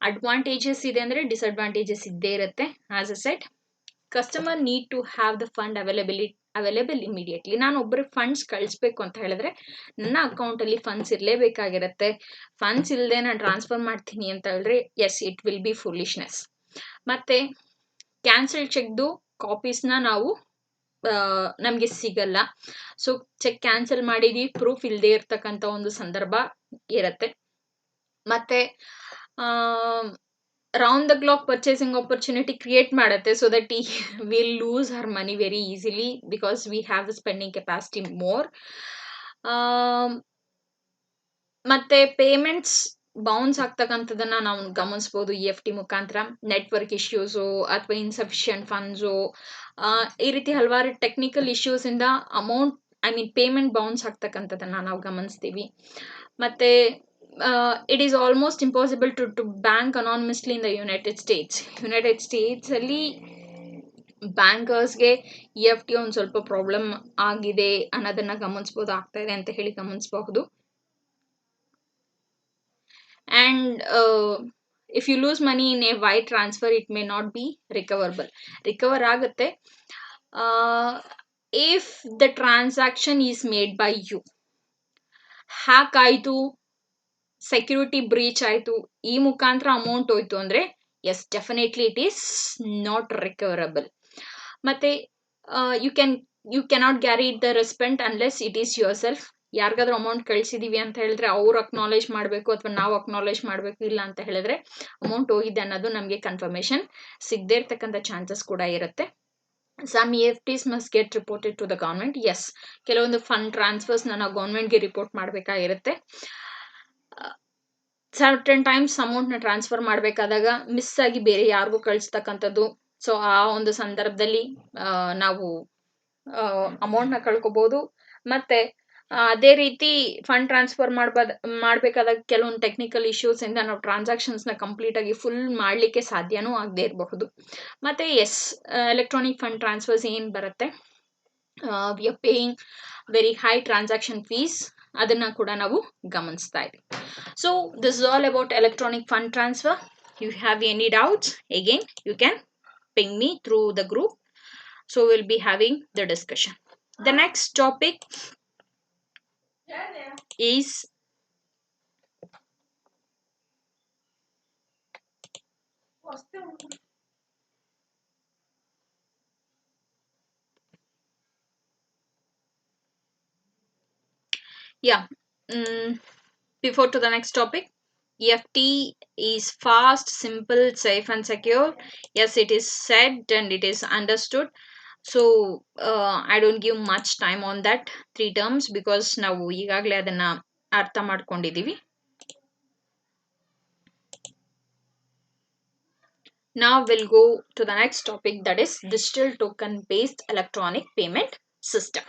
ಅಡ್ವಾಂಟೇಜಸ್ ಇದೆ ಅಂದ್ರೆ ಡಿಸ್ಅಡ್ವಾಂಟೇಜಸ್ ಇದ್ದೇ ಇರುತ್ತೆ. As a set customer need to have the fund available immediately. ನಾನು ಒಬ್ಬರಿಗೆ ಫಂಡ್ಸ್ ಕಳಿಸ್ಬೇಕು ಅಂತ ಹೇಳಿದ್ರೆ ನನ್ನ ಅಕೌಂಟಲ್ಲಿ ಫಂಡ್ಸ್ ಇರಲೇಬೇಕಾಗಿರುತ್ತೆ. ಫಂಡ್ಸ್ ಇಲ್ಲದೆ ನಾನು ಟ್ರಾನ್ಸ್ಫರ್ ಮಾಡ್ತೀನಿ ಅಂತ ಹೇಳಿದ್ರೆ yes it will be foolishness. ಮತ್ತೆ ಕ್ಯಾನ್ಸಲ್ ಚೆಕ್ದು ಕಾಪೀಸ್ನ ನಾವು ನಮಗೆ ಸಿಗಲ್ಲ. ಸೊ ಚೆಕ್ ಕ್ಯಾನ್ಸಲ್ ಮಾಡಿದೀವಿ ಪ್ರೂಫ್ ಇಲ್ಲದೆ ಇರ್ತಕ್ಕಂಥ ಒಂದು ಸಂದರ್ಭ ಇರುತ್ತೆ. ಮತ್ತೆ round the clock purchasing opportunity create ಮಾಡುತ್ತೆ, so that will lose her money very easily because we have the spending capacity more. ಮತ್ತೆ ಪೇಮೆಂಟ್ಸ್ ಬೌನ್ಸ್ ಆಗ್ತಕ್ಕಂಥದ್ದನ್ನ ನಾವು ಗಮನಿಸಬಹುದು EFT ಮುಖಾಂತರ. ನೆಟ್ವರ್ಕ್ ಇಶ್ಯೂಸು ಅಥವಾ ಇನ್ಸಫಿಷಿಯಂಟ್ ಫಂಡ್ಸು, ಈ ರೀತಿ ಹಲವಾರು ಟೆಕ್ನಿಕಲ್ ಇಶ್ಯೂಸ್ ಇಂದ ಅಮೌಂಟ್ ಪೇಮೆಂಟ್ ಬೌನ್ಸ್ ಆಗ್ತಕ್ಕಂಥದ್ದನ್ನ ನಾವು ಗಮನಿಸ್ತೀವಿ. ಮತ್ತೆ it is almost impossible to bank anonymously in the United States ಅಲ್ಲಿ ಬ್ಯಾಂಕರ್ಸ್ಗೆ EFT ಒಂದು ಸ್ವಲ್ಪ ಪ್ರಾಬ್ಲಮ್ ಆಗಿದೆ ಅನ್ನೋದನ್ನ ಗಮನಿಸಬಹುದು, ಆಗ್ತಾ ಇದೆ ಅಂತ ಹೇಳಿ ಗಮನಿಸಬಹುದು. And if you lose money in a wire transfer, it may not be recoverable. Recover ಆಗುತ್ತೆ if the transaction is made by you. Hack ಆಯಿತು, ಸೆಕ್ಯೂರಿಟಿ ಬ್ರೀಚ್ ಆಯಿತು, ಈ ಮುಖಾಂತರ ಅಮೌಂಟ್ ಹೋಯ್ತು ಅಂದರೆ yes definitely it is not recoverable. ಮತ್ತೆ you cannot carry the recipient unless it is yourself. ಯಾರಿಗಾದ್ರೂ ಅಮೌಂಟ್ ಕಳಿಸಿದೀವಿ ಅಂತ ಹೇಳಿದ್ರೆ ಅವ್ರು ಅಕ್ನಾಲೇಜ್ ಮಾಡಬೇಕು ಅಥವಾ ನಾವು ಅಕ್ನಾಲೇಜ್ ಮಾಡಬೇಕು. ಇಲ್ಲ ಅಂತ ಹೇಳಿದ್ರೆ ಅಮೌಂಟ್ ಹೋಗಿದೆ ಅನ್ನೋದು ನಮಗೆ ಕನ್ಫರ್ಮೇಶನ್ ಸಿಗದೇ ಇರ್ತಕ್ಕಂಥ ಚಾನ್ಸಸ್ ಕೂಡ ಇರುತ್ತೆ. Some EFTs must get reported to the government. Yes, ಕೆಲವೊಂದು ಫಂಡ್ ಟ್ರಾನ್ಸ್ಫರ್ಸ್ನ ನಾವು ಗೌರ್ಮೆಂಟ್ಗೆ ರಿಪೋರ್ಟ್ ಮಾಡಬೇಕಾಗಿರುತ್ತೆ. ಸರ್ಟನ್ ಟೈಮ್ಸ್ ಅಮೌಂಟ್ನ ಟ್ರಾನ್ಸ್ಫರ್ ಮಾಡಬೇಕಾದಾಗ ಮಿಸ್ ಆಗಿ ಬೇರೆ ಯಾರಿಗೂ ಕಳಿಸ್ತಕ್ಕಂಥದ್ದು. ಸೊ ಆ ಒಂದು ಸಂದರ್ಭದಲ್ಲಿ ನಾವು ಅಮೌಂಟ್ನ ಕಳ್ಕೊಬಹುದು. ಮತ್ತೆ ಅದೇ ರೀತಿ ಫಂಡ್ ಟ್ರಾನ್ಸ್ಫರ್ ಮಾಡಬೇಕಾದಾಗ ಕೆಲವೊಂದು ಟೆಕ್ನಿಕಲ್ ಇಶ್ಯೂಸ್ ಇಂದ ನಾವು ಟ್ರಾನ್ಸಾಕ್ಷನ್ಸ್ನ ಕಂಪ್ಲೀಟ್ ಆಗಿ ಫುಲ್ ಮಾಡಲಿಕ್ಕೆ ಸಾಧ್ಯನೂ ಆಗದೆ ಇರಬಹುದು. ಮತ್ತೆ ಎಸ್, ಎಲೆಕ್ಟ್ರಾನಿಕ್ ಫಂಡ್ ಟ್ರಾನ್ಸ್ಫರ್ಸ್ ಏನು ಬರುತ್ತೆ, we are paying very high transaction fees, ಅದನ್ನ ಕೂಡ ನಾವು ಗಮನಿಸ್ತಾ ಇದ್ದೀವಿ. So this is all about electronic fund transfer. You have any doubts, again you can ping me through the group. So we'll be having the discussion. The next topic is before to the next topic, EFT is fast, simple, safe and secure. Yes, it is said and it is understood. So I don't give much time on that 3 terms because ನಾವು ಈಗಾಗಲೇ ಅದನ್ನ ಅರ್ಥ ಮಾಡ್ಕೊಂಡಿದ್ದೀವಿ. Now we'll go to the next topic, that is digital token based electronic payment system.